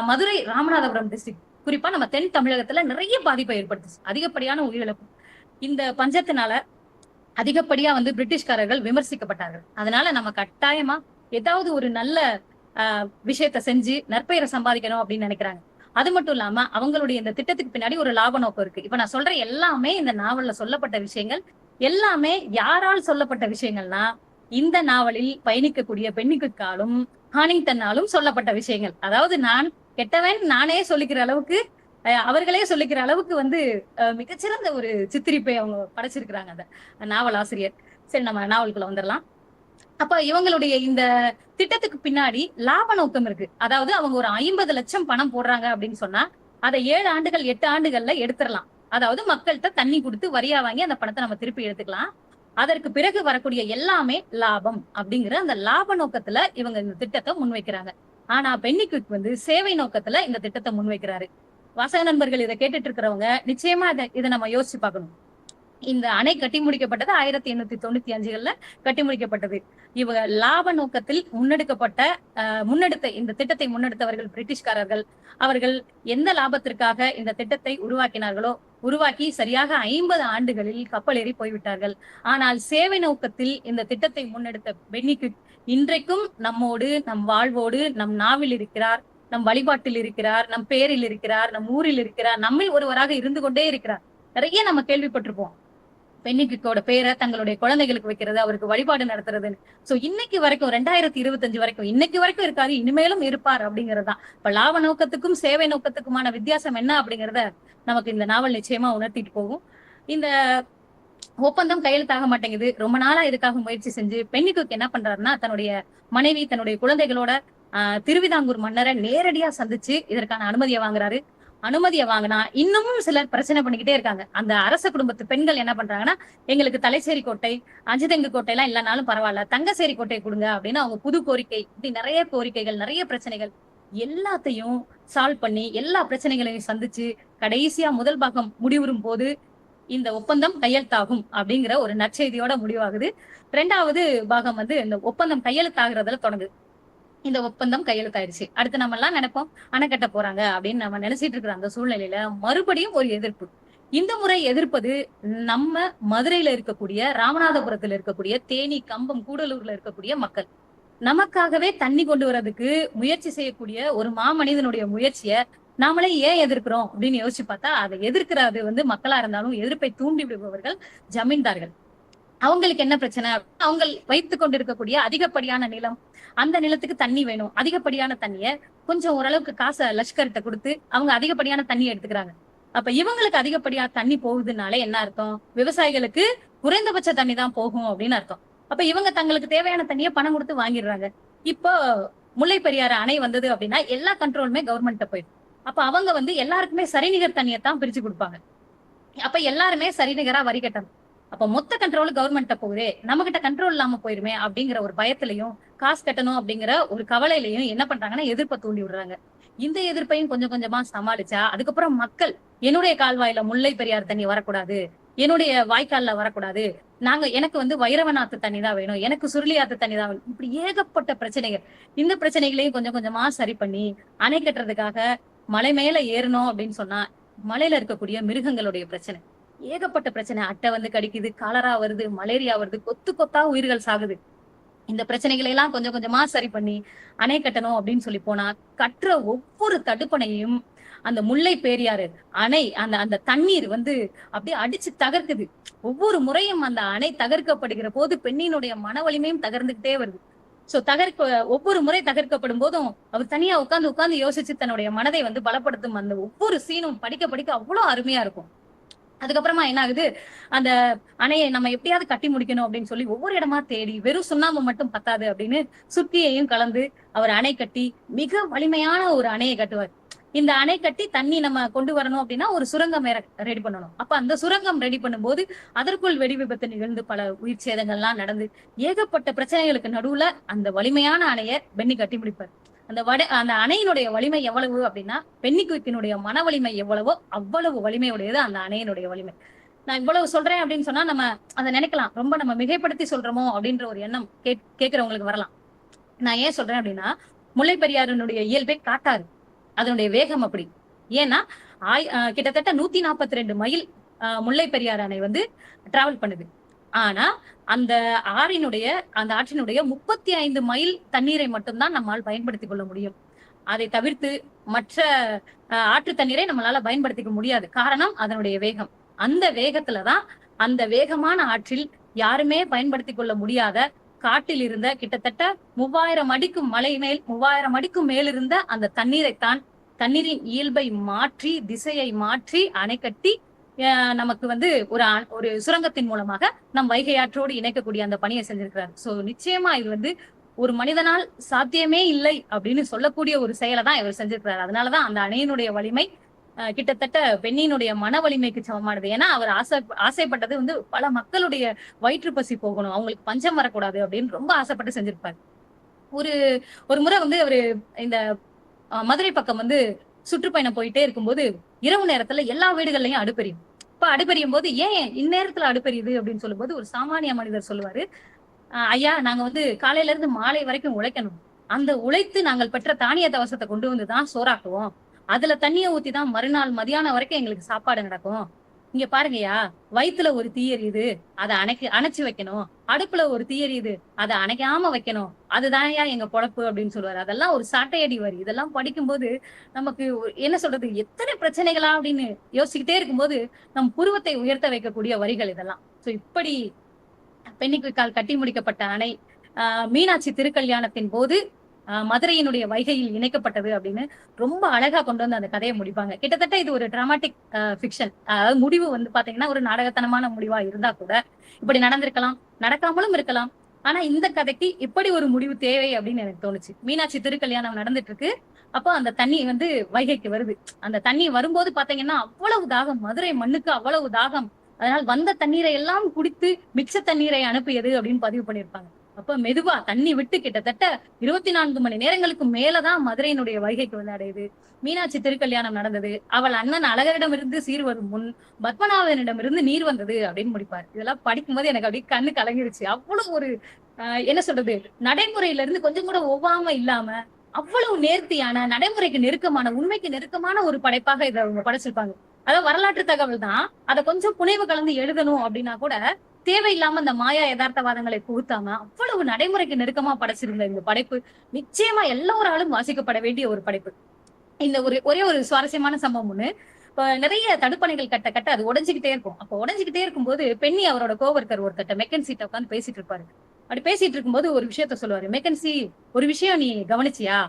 [SPEAKER 3] மதுரை, ராமநாதபுரம் டிஸ்ட்ரிக்ட், குறிப்பா நம்ம தென் தமிழகத்துல நிறைய பாதிப்பை ஏற்படுத்துச்சு, அதிகப்படியான உயிரிழப்பு. இந்த பஞ்சத்தினால அதிகப்படியா பிரிட்டிஷ்காரர்கள் விமர்சிக்கப்பட்டார்கள். அதனால நம்ம கட்டாயமா ஏதாவது ஒரு நல்ல விஷயத்த செஞ்சு நற்பெயரை சம்பாதிக்கணும் அப்படின்னு நினைக்கிறாங்க. அது மட்டும் இல்லாம அவங்களுடைய இந்த திட்டத்துக்கு பின்னாடி ஒரு லாப நோக்கம் இருக்கு. இப்ப நான் சொல்ற எல்லாமே இந்த நாவல்ல சொல்லப்பட்ட விஷயங்கள் எல்லாமே யாரால் சொல்லப்பட்ட விஷயங்கள்னா, இந்த நாவலில் பயணிக்கக்கூடிய பென்னிக்விக்காலும் ஹானிங்டன்னாலும் சொல்லப்பட்ட விஷயங்கள். அதாவது நான் கெட்டவன் நானே சொல்லிக்கிற அளவுக்கு, அவர்களே சொல்லிக்கிற அளவுக்கு மிகச்சிறந்த ஒரு சித்தரிப்பை அவங்க படைச்சிருக்கிறாங்க அந்த நாவல் ஆசிரியர். சரி, நம்ம நாவலுக்குள்ள வந்துடலாம். அப்ப இவங்களுடைய இந்த திட்டத்துக்கு பின்னாடி லாப நோக்கம் இருக்கு. அதாவது அவங்க ஒரு 50 லட்சம் பணம் போடுறாங்க அப்படின்னு சொன்னா அதை 7 ஆண்டுகள் 8 ஆண்டுகள்ல எடுத்துடலாம். அதாவது மக்கள்கிட்ட தண்ணி கொடுத்து வரியா வாங்கி அந்த பணத்தை நம்ம திருப்பி எடுத்துக்கலாம். அதற்கு பிறகு வரக்கூடிய எல்லாமே லாபம் அப்படிங்கிற அந்த லாப நோக்கத்துல இவங்க இந்த திட்டத்தை முன்வைக்கிறாங்க. ஆனா பென்னிக்விக் சேவை நோக்கத்துல இந்த திட்டத்தை முன்வைக்கிறாரு. வாசக நண்பர்கள் இதை கேட்டுட்டு இருக்கிறவங்க நிச்சயமா இதை நம்ம யோசிச்சு பார்க்கணும். இந்த அணை கட்டி முடிக்கப்பட்டது 1895 கட்டி முடிக்கப்பட்டது. இவங்க லாப நோக்கத்தில் முன்னெடுத்த இந்த திட்டத்தை முன்னெடுத்தவர்கள் பிரிட்டிஷ்காரர்கள். அவர்கள் எந்த லாபத்திற்காக இந்த திட்டத்தை உருவாக்கினார்களோ உருவாக்கி சரியாக 50 ஆண்டுகளில் கப்பலேறி போய்விட்டார்கள். ஆனால் சேவை நோக்கத்தில் இந்த திட்டத்தை முன்னெடுத்த பென்னி குயிக் இன்றைக்கும் நம்மோடு, நம் வாழ்வோடு, நம் நாவில் இருக்கிறார், நம் வழிபாட்டில் இருக்கிறார், நம் பேரில் இருக்கிறார், நம் ஊரில் இருக்கிறார், நம்மில் ஒருவராக இருந்து கொண்டே இருக்கிறார். நிறைய நம்ம கேள்விப்பட்டிருப்போம் பென்னி குயிக்கோட பேரை தங்களுடைய குழந்தைகளுக்கு வைக்கிறது, அவருக்கு வழிபாடு நடத்துறதுன்னு. சோ இன்னைக்கு வரைக்கும் 2025 வரைக்கும் இன்னைக்கு வரைக்கும் இருக்காரு, இனிமேலும் இருப்பார் அப்படிங்கறதுதான். இப்ப லாப நோக்கத்துக்கும் சேவை நோக்கத்துக்குமான வித்தியாசம் என்ன அப்படிங்கறத நமக்கு இந்த நாவல் நிச்சயமா உணர்த்திட்டு போகும். இந்த ஒப்பந்தம் கையெழுத்தாக மாட்டேங்குது. ரொம்ப நாளா இதுக்காக முயற்சி செஞ்சு பென்னி குயிக் என்ன பண்றாருன்னா, தன்னுடைய மனைவி தன்னுடைய குழந்தைகளோட திருவிதாங்கூர் மன்னரை நேரடியா சந்திச்சு இதற்கான அனுமதியை வாங்குறாரு. அனுமதியை வாங்கினா இன்னமும் சிலர் பிரச்சனை பண்ணிக்கிட்டே இருக்காங்க. அந்த அரச குடும்பத்து பெண்கள் என்ன பண்றாங்கன்னா, எங்களுக்கு தலைச்சேரி கோட்டை, அஞ்சுதெங்கு கோட்டை எல்லாம் இல்லைனாலும் பரவாயில்ல, தங்கசேரி கோட்டையை கொடுங்க அப்படின்னு அவங்க புது கோரிக்கை, இப்படி நிறைய கோரிக்கைகள், நிறைய பிரச்சனைகள் எல்லாத்தையும் சால்வ் பண்ணி எல்லா பிரச்சனைகளையும் சந்திச்சு கடைசியா முதல் பாகம் முடிவுறும் போது இந்த ஒப்பந்தம் கையெழுத்தாகும் அப்படிங்கிற ஒரு நற்செய்தியோட முடிவாகுது. 2வது பாகம் இந்த ஒப்பந்தம் கையெழுத்தாகிறதுல தொடங்குது. இந்த ஒப்பந்தம் கையெழுத்தாயிருச்சு. அடுத்து நம்ம எல்லாம் நினைப்போம் அணை கட்ட போறாங்க அப்படின்னு நம்ம நினைச்சிட்டு இருக்கிற அந்த சூழ்நிலையில மறுபடியும் ஒரு எதிர்ப்பு. இந்த முறை எதிர்ப்பது நம்ம மதுரையில இருக்கக்கூடிய, ராமநாதபுரத்துல இருக்கக்கூடிய, தேனி, கம்பம், கூடலூர்ல இருக்கக்கூடிய மக்கள். நமக்காகவே தண்ணி கொண்டு வர்றதுக்கு முயற்சி செய்யக்கூடிய ஒரு மாமனிதனுடைய முயற்சிய நாமளே ஏன் எதிர்க்கிறோம் அப்படின்னு யோசிச்சு பார்த்தா, அதை எதிர்க்கிறது மக்களா இருந்தாலும் எதிர்ப்பை தூண்டி விடுபவர்கள் ஜமீன்தார்கள். அவங்களுக்கு என்ன பிரச்சனை? அவங்க வைத்துக் கொண்டிருக்கக்கூடிய அதிகப்படியான நிலம், அந்த நிலத்துக்கு தண்ணி வேணும். அதிகப்படியான தண்ணிய கொஞ்சம் ஓரளவுக்கு காசை லஷ்கர்கிட்ட கொடுத்து அவங்க அதிகப்படியான தண்ணி எடுத்துக்கிறாங்க. அப்ப இவங்களுக்கு அதிகப்படியான தண்ணி போகுதுனால என்ன அர்த்தம்? விவசாயிகளுக்கு குறைந்தபட்ச தண்ணி தான் போகும் அப்படின்னு அர்த்தம். அப்ப இவங்க தங்களுக்கு தேவையான தண்ணியை பணம் கொடுத்து வாங்கிடுறாங்க. இப்போ முல்லை பெரியாறு அணை வந்தது அப்படின்னா எல்லா கண்ட்ரோலுமே கவர்மெண்ட்ட போயிடும். அப்ப அவங்க எல்லாருக்குமே சரிநிகர் தண்ணியத்தான் பிரிச்சு கொடுப்பாங்க. அப்ப எல்லாருமே சரிநிகரா வரி கட்டணும். அப்ப மொத்த கண்ட்ரோல் கவர்மெண்ட்ட போகுதே, நம்ம கிட்ட கண்ட்ரோல் இல்லாம போயிருமே அப்படிங்கிற ஒரு பயத்திலையும், காசு கட்டணும் அப்படிங்கிற ஒரு கவலையிலையும் என்ன பண்றாங்கன்னா எதிர்ப்பை தூண்டி விடுறாங்க. இந்த எதிர்ப்பையும் கொஞ்சம் கொஞ்சமா சமாளிச்சா அதுக்கப்புறம் மக்கள், என்னுடைய கால்வாயில முல்லை பெரியார் தண்ணி வரக்கூடாது, என்னுடைய வாய்க்கால்ல வரக்கூடாது, எனக்கு வைரவநாத்து தண்ணி தான் வேணும், எனக்கு சுருளியாத்து தண்ணி தான் வேணும், இப்படி ஏகப்பட்ட பிரச்சனைகள். இந்த பிரச்சனைகளையும் கொஞ்சம் கொஞ்சமா சரி பண்ணி அணை கட்டுறதுக்காக மலை மேல ஏறணும் அப்படின்னு சொன்னா மலையில இருக்கக்கூடிய மிருகங்களுடைய பிரச்சனை, ஏகப்பட்ட பிரச்சனை. அட்டை கடிக்குது, காலரா வருது, மலேரியா வருது, கொத்து கொத்தா உயிர்கள் சாகுது. இந்த பிரச்சனைகளை எல்லாம் கொஞ்சம் கொஞ்சமா சரி பண்ணி அணை கட்டணும் அப்படின்னு சொல்லி போனா, கட்டுற ஒவ்வொரு தடுப்பணையும் அந்த முல்லை பெரியாறு அணை அந்த தண்ணீர் அப்படியே அடிச்சு தகர்க்குது. ஒவ்வொரு முறையும் அந்த அணை தகர்க்கப்படுகிற போது பெண்ணினுடைய மன வலிமையும் தகர்ந்துகிட்டே வருது. சோ ஒவ்வொரு முறை தகர்க்கப்படும் போதும் அவர் தனியா உட்கார்ந்து யோசிச்சு தன்னுடைய மனதை பலப்படுத்தும். அந்த ஒவ்வொரு சீனும் படிக்க படிக்க அவ்வளவு அருமையா இருக்கும். அதுக்கப்புறமா என்ன ஆகுது, அந்த அணையை நம்ம எப்படியாவது கட்டி முடிக்கணும் அப்படின்னு சொல்லி ஒவ்வொரு இடமா தேடி, வெறும் சுண்ணாம்பு மட்டும் பத்தாது அப்படின்னு சுத்தியையும் கலந்து அவர் அணை கட்டி மிக வலிமையான ஒரு அணையை கட்டுவார். இந்த அணை கட்டி தண்ணி நம்ம கொண்டு வரணும் அப்படின்னா ஒரு சுரங்கம் ரெடி பண்ணணும். அப்ப அந்த சுரங்கம் ரெடி பண்ணும்போது அதற்குள் வெடி விபத்து நிகழ்ந்து பல உயிர் சேதங்கள்லாம் நடந்து ஏகப்பட்ட பிரச்சனைகளுக்கு நடுவுல அந்த வலிமையான அணையை பென்னி கட்டி முடிப்பார். அந்த அணையினுடைய வலிமை எவ்வளவு அப்படின்னா, பென்னி குயிக்கினுடைய மன வலிமை எவ்வளவோ அவ்வளவு வலிமையுடையது அந்த அணையினுடைய வலிமை. நான் இவ்வளவு சொல்றேன் அப்படின்னு சொன்னா நம்ம அதை நினைக்கலாம், ரொம்ப நம்ம மிகைப்படுத்தி சொல்றோமோ அப்படின்ற ஒரு எண்ணம் கேட்கிறவங்களுக்கு வரலாம். நான் ஏன் சொல்றேன் அப்படின்னா, முல்லை பெரியாறினுடைய இயல்பே காட்டாரு, அதனுடைய வேகம் அப்படி. ஏன்னா கிட்டத்தட்ட 142 மைல் முல்லை பெரியாறு அணை டிராவல் பண்ணுது. ஆனா அந்த ஆற்றினுடைய 35 மைல் தண்ணீரை மட்டும்தான் நம்மால் பயன்படுத்திக் கொள்ள முடியும். அதை தவிர்த்து மற்ற ஆற்று தண்ணீரை நம்மளால பயன்படுத்திக்க முடியாது. காரணம் அதனுடைய வேகம். அந்த வேகத்துலதான், அந்த வேகமான ஆற்றில் யாருமே பயன்படுத்திக் கொள்ள முடியாத காட்டில் இருந்த கிட்டத்தட்ட 3000 அடிக்கும் மலை மேல் 3000 அடிக்கும் மேல் இருந்த அந்த தண்ணீரின் இயல்பை மாற்றி, திசையை மாற்றி அணை கட்டி நமக்கு ஒரு சுரங்கத்தின் மூலமாக நம் வைகை ஆற்றோடு இணைக்கக்கூடிய அந்த பணியை செஞ்சிருக்கிறார். சோ நிச்சயமா இது ஒரு மனிதனால் சாத்தியமே இல்லை அப்படின்னு சொல்லக்கூடிய ஒரு செயலை தான் இவர் செஞ்சிருக்கிறார். அதனாலதான் அந்த அணையினுடைய வலிமை கிட்டத்தட்ட பெண்ணினுடைய மன வலிமைக்கு சமமானது. ஏன்னா அவர் ஆசைப்பட்டது பல மக்களுடைய வயிற்று பசி போகணும், அவங்களுக்கு பஞ்சம் வரக்கூடாது அப்படின்னு ரொம்ப ஆசைப்பட்டு செஞ்சிருப்பார். ஒரு முறை அவரு இந்த மதுரை பக்கம் சுற்றுப்பயணம் போயிட்டே இருக்கும்போது இரவு நேரத்துல எல்லா வீடுகள்லயும் அடுப்பெரியும். அப்ப அடுப்பெரியும் போது ஏன் இந்நேரத்துல அடுப்பெரியுது அப்படின்னு சொல்லும்போது ஒரு சாமானிய மனிதர் சொல்லுவாரு, ஐயா நாங்க வந்து காலையில இருந்து மாலை வரைக்கும் உழைக்கணும். அந்த உழைத்து நாங்கள் பெற்ற தானிய தவசத்தை கொண்டு வந்துதான் சோறாக்குவோம். அதுல தண்ணிய ஊத்தி தான் மறுநாள் மதியானம் வரைக்கும் எங்களுக்கு சாப்பாடு நடக்கும். இங்க பாருங்கய்யா, வயித்துல ஒரு தீ எரியுது, அதை அணைச்சு வைக்கணும். அடுப்புல ஒரு தீ எரியுது, அதை அணைக்காம வைக்கணும். அதுதான்யா எங்க பொழப்பு அப்படின்னு சொல்லுவாரு. அதெல்லாம் ஒரு சாட்டையடி வரி. இதெல்லாம் படிக்கும்போது நமக்கு என்ன சொல்றது, எத்தனை பிரச்சனைகளா அப்படின்னு யோசிச்சுக்கிட்டே இருக்கும்போது நம் புருவத்தை உயர்த்த வைக்கக்கூடிய வரிகள் இதெல்லாம். சோ இப்படி பெண்ணிக்கு கால் கட்டி முடிக்கப்பட்ட அணை மீனாட்சி திருக்கல்யாணத்தின் போது மதுரையினுடைய வைகையில் இணைக்கப்பட்டது அப்படின்னு ரொம்ப அழகா கொண்டு வந்து அந்த கதையை முடிப்பாங்க. கிட்டத்தட்ட இது ஒரு டிராமாட்டிக் பிக்ஷன். அதாவது முடிவு வந்து பாத்தீங்கன்னா ஒரு நாடகத்தனமான முடிவா இருந்தா கூட இப்படி நடந்திருக்கலாம், நடக்காமலும் இருக்கலாம். ஆனா இந்த கதைக்கு இப்படி ஒரு முடிவு தேவை அப்படின்னு எனக்கு தோணுச்சு. மீனாட்சி திருக்கல்யாணம் நடந்துட்டு இருக்கு. அப்போ அந்த தண்ணி வந்து வைகைக்கு வருது. அந்த தண்ணி வரும்போது பாத்தீங்கன்னா அவ்வளவு தாகம், மதுரை மண்ணுக்கு அவ்வளவு தாகம். அதனால் வந்த தண்ணீரை எல்லாம் குடித்து மிச்ச தண்ணீரை அனுப்பியது அப்படின்னு பதிவு பண்ணியிருப்பாங்க. அப்ப மெதுவா தண்ணி விட்டு கிட்டத்தட்ட 24 மணி நேரங்களுக்கு மேலதான் மதுரையினுடைய வைகைக்கு வந்து அடையுது. மீனாட்சி திருக்கல்யாணம் நடந்தது. அவள் அண்ணன் அழகரிடமிருந்து சீர் வரும் முன் பத்மநாபனிடமிருந்து நீர் வந்தது அப்படின்னு முடிப்பார். இதெல்லாம் படிக்கும்போது எனக்கு அப்படியே கண்ணு கலங்கிருச்சு. அவ்வளவு ஒரு என்ன சொல்றது, நடைமுறையில இருந்து கொஞ்சம் கூட ஒவ்வாம இல்லாம அவ்வளவு நேர்த்தியான, நடைமுறைக்கு நெருக்கமான, உண்மைக்கு நெருக்கமான ஒரு படைப்பாக இதை அவங்க படைச்சிருப்பாங்க. அதாவது வரலாற்று தகவல் தான், அதை கொஞ்சம் புனைவு கலந்து எழுதணும் அப்படின்னா கூட தேவையில்லாம இந்த மாயா யதார்த்தவாதங்களை புகுத்தாம அவ்வளவு நடைமுறைக்கு நெருக்கமா படைச்சிருந்த இந்த படைப்பு நிச்சயமா எல்லோராலும் வாசிக்கப்பட வேண்டிய ஒரு படைப்பு. இந்த ஒரே ஒரு சுவாரஸ்யமான சம்பவம் ஒண்ணு. இப்ப நிறைய தடுப்பணைகள் கட்ட கட்ட அது உடைஞ்சுக்கிட்டே இருக்கும். அப்ப உடைஞ்சுக்கிட்டே இருக்கும்போது பெண்ணி அவரோட கோவர்க்கர் ஒருத்தட்ட மெக்கன்சிட்ட உட்காந்து பேசிட்டு இருப்பாரு. அப்படி பேசிட்டு இருக்கும்போது ஒரு விஷயத்த சொல்லுவாரு. மெக்கன்சி, ஒரு விஷயம் நீ கவனிச்சியா?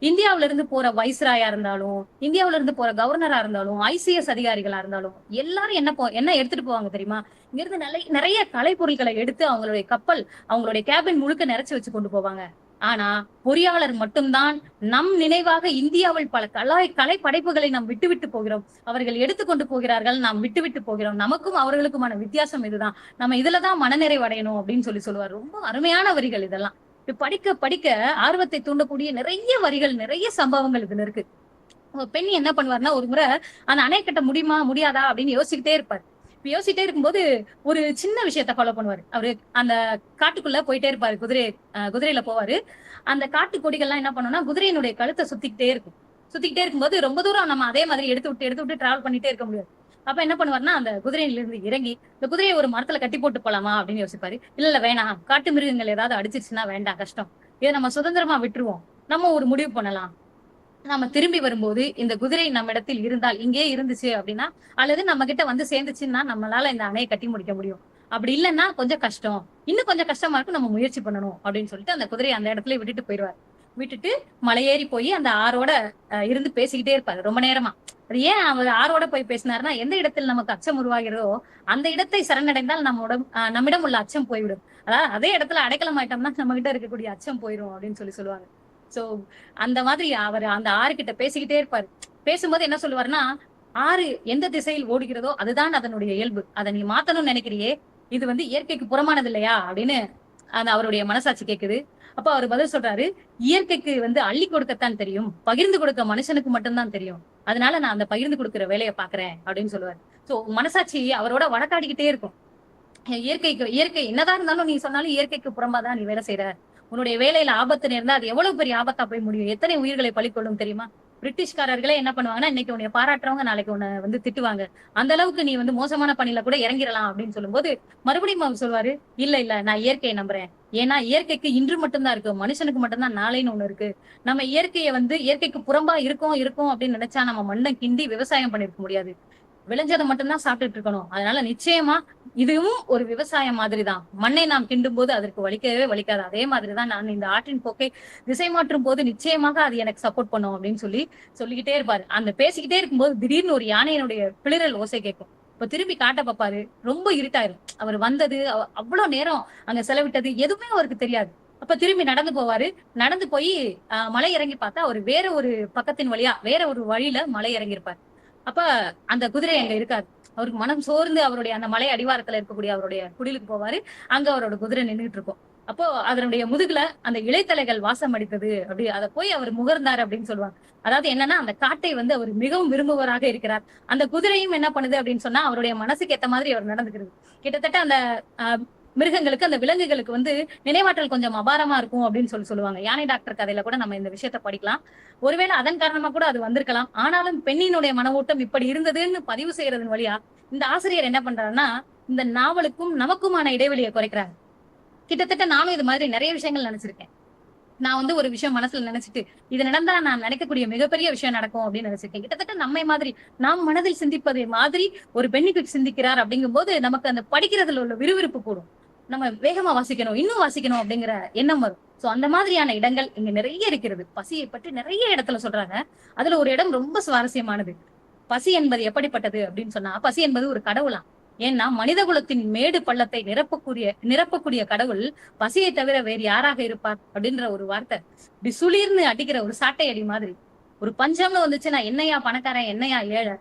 [SPEAKER 3] இந்தியாவில இருந்து போற வைஸ்ராயா இருந்தாலும், இந்தியாவில இருந்து போற கவர்னரா இருந்தாலும், ஐசிஎஸ் அதிகாரிகளா இருந்தாலும் எல்லாரும் என்ன எடுத்துட்டு போவாங்க தெரியுமா? இங்க இருந்து நிறைய கலை பொருட்களை எடுத்து அவங்களுடைய கப்பல், அவங்களுடைய கேபின் முழுக்க நிறைச்சு வச்சு கொண்டு போவாங்க. ஆனா பொறியாளர் மட்டும்தான் நம் நினைவாக இந்தியாவில் பல கலை படைப்புகளை நாம் விட்டுவிட்டு போகிறோம். அவர்கள் எடுத்துக்கொண்டு போகிறார்கள், நாம் விட்டுவிட்டு போகிறோம். நமக்கும் அவர்களுக்குமான வித்தியாசம் இதுதான். நம்ம இதுலதான் மனநிறைவு அடையணும் அப்படின்னு சொல்லுவார். ரொம்ப அருமையான வரிகள் இதெல்லாம். படிக்க படிக்க ஆர்வத்தை தூண்டக்கூடிய நிறைய வரிகள், நிறைய சம்பவங்கள் இதுல இருக்கு. பெண் என்ன பண்ணுவாருன்னா, ஒரு முறை அந்த அணை கட்ட முடியுமா முடியாதா அப்படின்னு யோசிச்சுக்கிட்டே இருப்பாரு. இப்ப யோசிச்சுட்டே இருக்கும்போது ஒரு சின்ன விஷயத்த ஃபாலோ பண்ணுவாரு. அவரு அந்த காட்டுக்குள்ள போயிட்டே இருப்பாரு. குதிரையில போவாரு. அந்த காட்டு கொடிகள்லாம் என்ன பண்ணும்னா குதிரையினுடைய கழுத்தை சுத்திக்கிட்டே இருக்கும். சுத்திக்கிட்டே இருக்கும்போது ரொம்ப தூரம் நம்ம அதே மாதிரி எடுத்து விட்டு டிராவல் பண்ணிட்டே இருக்க முடியாது. அப்ப என்ன பண்ணுவாருன்னா, அந்த குதிரையில இருந்து இறங்கி இந்த குதிரையை ஒரு மரத்துல கட்டி போட்டு போலாமா அப்படின்னு யோசிப்பாரு. இல்ல வேணாம், காட்டு மிருகங்கள் ஏதாவது அடிச்சிருச்சுன்னா வேண்டாம், கஷ்டம். இதை நம்ம சுதந்திரமா விட்டுருவோம். நம்ம ஒரு முடிவு பண்ணலாம். நம்ம திரும்பி வரும்போது இந்த குதிரை நம்ம இடத்தில் இருந்தால், இங்கே இருந்துச்சு அப்படின்னா, அல்லது நம்ம கிட்ட வந்து சேர்ந்துச்சுன்னா நம்மளால இந்த அணையை கட்டி முடிக்க முடியும். அப்படி இல்லைன்னா கொஞ்சம் கஷ்டம், இன்னும் கொஞ்சம் கஷ்டமா இருக்கும், நம்ம முயற்சி பண்ணணும் அப்படின்னு சொல்லிட்டு அந்த குதிரையை அந்த இடத்துல விட்டுட்டு போயிடுவார். விட்டுட்டு மலையேறி போய் அந்த ஆறோட இருந்து பேசிக்கிட்டே இருப்பாரு ரொம்ப நேரமா. அது ஏன் அவர் ஆறோட போய் பேசினாருன்னா, எந்த இடத்தில் நமக்கு அச்சம் உருவாகிறதோ அந்த இடத்தை சரணடைந்தால் நம்மிடம் உள்ள அச்சம் போய்விடும். அதாவது அதே இடத்துல அடைக்கலம் ஆயிட்டோம்னா நம்ம கிட்ட இருக்கக்கூடிய அச்சம் போயிடும் அப்படின்னு சொல்லுவாங்க. சோ அந்த மாதிரி அவர் அந்த ஆறு கிட்ட பேசிக்கிட்டே இருப்பாரு. பேசும்போது என்ன சொல்லுவாருன்னா, ஆறு எந்த திசையில் ஓடுகிறதோ அதுதான் அதனுடைய இயல்பு. அதை நீ மாத்தணும்னு நினைக்கிறியே, இது வந்து இயற்கைக்கு புறமானது இல்லையா அப்படின்னு அந்த அவருடைய மனசாட்சி கேக்குது. அப்ப அவர் பதில் சொல்றாரு, இயற்கைக்கு வந்து அள்ளி கொடுக்கத்தான் தெரியும், பகிர்ந்து கொடுக்க மனுஷனுக்கு மட்டும்தான் தெரியும். அதனால நான் அந்த பகிர்ந்து கொடுக்கிற வேலையை பாக்குறேன் அப்படின்னு சொல்லுவாரு. சோ மனசாட்சி அவரோட வழக்காடிக்கிட்டே இருக்கும். இயற்கை என்னதான் இருந்தாலும் நீ சொன்னாலும் இயற்கைக்கு புறம்பாதான் நீ வேலை செய்யற. உன்னுடைய வேலையில ஆபத்து நேர்ந்தா அது எவ்வளவு பெரிய ஆபத்தா போய் முடியும், எத்தனை உயிர்களை பலிக்கொள்ளும் தெரியுமா? பிரிட்டிஷ்காரர்களே என்ன பண்ணுவாங்கன்னா, இன்னைக்கு உன்னை பாராட்டுறவங்க நாளைக்கு உன்னை வந்து திட்டுவாங்க. அந்த அளவுக்கு நீ வந்து மோசமான பணியில கூட இறங்கிடலாம் அப்படின்னு சொல்லும்போது மறுபடியும் அவர் சொல்வாரு, இல்ல நான் இயற்கையை நம்புறேன். ஏன்னா இயற்கைக்கு இன்று மட்டும்தான் இருக்கு, மனுஷனுக்கு மட்டும்தான் நாளைன்னு ஒண்ணு இருக்கு. நம்ம இயற்கையை வந்து இயற்கைக்கு புறம்பா இருக்கும் அப்படின்னு நினைச்சா நம்ம மண்ணை கிண்டி விவசாயம் பண்ணிருக்க முடியாது. விளைஞ்சதை மட்டும்தான் சாப்பிட்டுட்டு இருக்கணும். அதனால நிச்சயமா இதுவும் ஒரு விவசாயம் மாதிரிதான். மண்ணை நாம் கிண்டும் போது அதற்கு வலிக்கவே வலிக்காது. அதே மாதிரிதான் நான் இந்த ஆற்றின் போக்கை திசை மாற்றும் போது நிச்சயமாக அது எனக்கு சப்போர்ட் பண்ணும் அப்படின்னு சொல்லிக்கிட்டே இருப்பாரு. அந்த பேசிக்கிட்டே இருக்கும்போது திடீர்னு ஒரு யானையினுடைய பிளிரல் ஓசை கேட்கும். இப்ப திரும்பி காட்ட பாப்பாரு. ரொம்ப இருட்டாயிரும். அவர் வந்தது, அவ்வளவு நேரம் அங்க செலவிட்டது எதுவுமே அவருக்கு தெரியாது. அப்ப திரும்பி நடந்து போவாரு. நடந்து போய் மலை இறங்கி பார்த்தா அவர் வேற ஒரு பக்கத்தின் வழியா வேற ஒரு வழியில மலை இறங்கியிருப்பார். அப்ப அந்த குதிரை அங்க இருக்காது. அவருக்கு மனம் சோர்ந்து அவருடைய அந்த மலை அடிவாரத்துல இருக்கக்கூடிய அவருடைய குடிலுக்கு போவாரு. அங்க அவரோட குதிரை நின்றுட்டு இருக்கும். அப்போ அதனுடைய முதுகுல அந்த இலைத்தலைகள் வாசம் அடித்தது அப்படி அதை போய் அவர் முகர்ந்தார் அப்படின்னு சொல்லுவாங்க. அதாவது என்னன்னா அந்த காட்டை வந்து அவர் மிகவும் விரும்புவராக இருக்கிறார். அந்த குதிரையும் என்ன பண்ணுது அப்படின்னு சொன்னா அவருடைய மனசுக்கு ஏத்த மாதிரி அவர் நடந்துக்கிறது. கிட்டத்தட்ட அந்த மிருகங்களுக்கு, அந்த விலங்குகளுக்கு வந்து நினைவாற்றல் கொஞ்சம் அபாரமா இருக்கும் அப்படின்னு சொல்லுவாங்க. யானை டாக்டர் கதையில கூட நம்ம இந்த விஷயத்த படிக்கலாம். ஒருவேளை அதன் காரணமா கூட அது வந்திருக்கலாம். ஆனாலும் பெண்ணினுடைய மன ஓட்டம் இப்படி இருந்ததுன்னு பதிவு செய்யறதன் வழியா இந்த ஆசிரியர் என்ன பண்றாருன்னா இந்த நாவலுக்கும் நமக்குமான இடைவெளியை குறைக்கிறாங்க. கிட்டத்தட்ட நானும் இது மாதிரி நிறைய விஷயங்கள் நினைச்சிருக்கேன். நான் வந்து ஒரு விஷயம் மனசுல நினைச்சிட்டு இது நடந்தா நான் நினைக்கக்கூடிய மிகப்பெரிய விஷயம் நடக்கும் அப்படின்னு நினைச்சிருக்கேன். கிட்டத்தட்ட நம்மை மாதிரி நாம் மனதில் சிந்திப்பதை மாதிரி ஒரு பெண்ணுக்கு சிந்திக்கிறார் அப்படிங்கும் போது நமக்கு அந்த படிக்கிறதுல உள்ள விறுவிறுப்பு கூடும். நம்ம வேகமா வாசிக்கணும், இன்னும் வாசிக்கணும் அப்படிங்கிற எண்ணம் வரும். சோ அந்த மாதிரியான இடங்கள் இங்க நிறைய இருக்கிறது. பசியை பற்றி நிறைய இடத்துல சொல்றாங்க. அதுல ஒரு இடம் ரொம்ப சுவாரஸ்யமானது. பசி என்பது எப்படிப்பட்டது அப்படின்னு சொன்னா, பசி என்பது ஒரு கடவுளா. ஏன்னா மனித குலத்தின் மேடு பள்ளத்தை நிரப்பக்கூடிய கடவுள் பசியை தவிர வேறு யாராக இருப்பார் அப்படின்ற ஒரு வார்த்தை இப்படி சுளீர்னு அடிக்கிற ஒரு சாட்டை அடி மாதிரி. ஒரு பஞ்சம்னு வந்துச்சுன்னா என்னையா பணக்காரன், என்னையா ஏழை,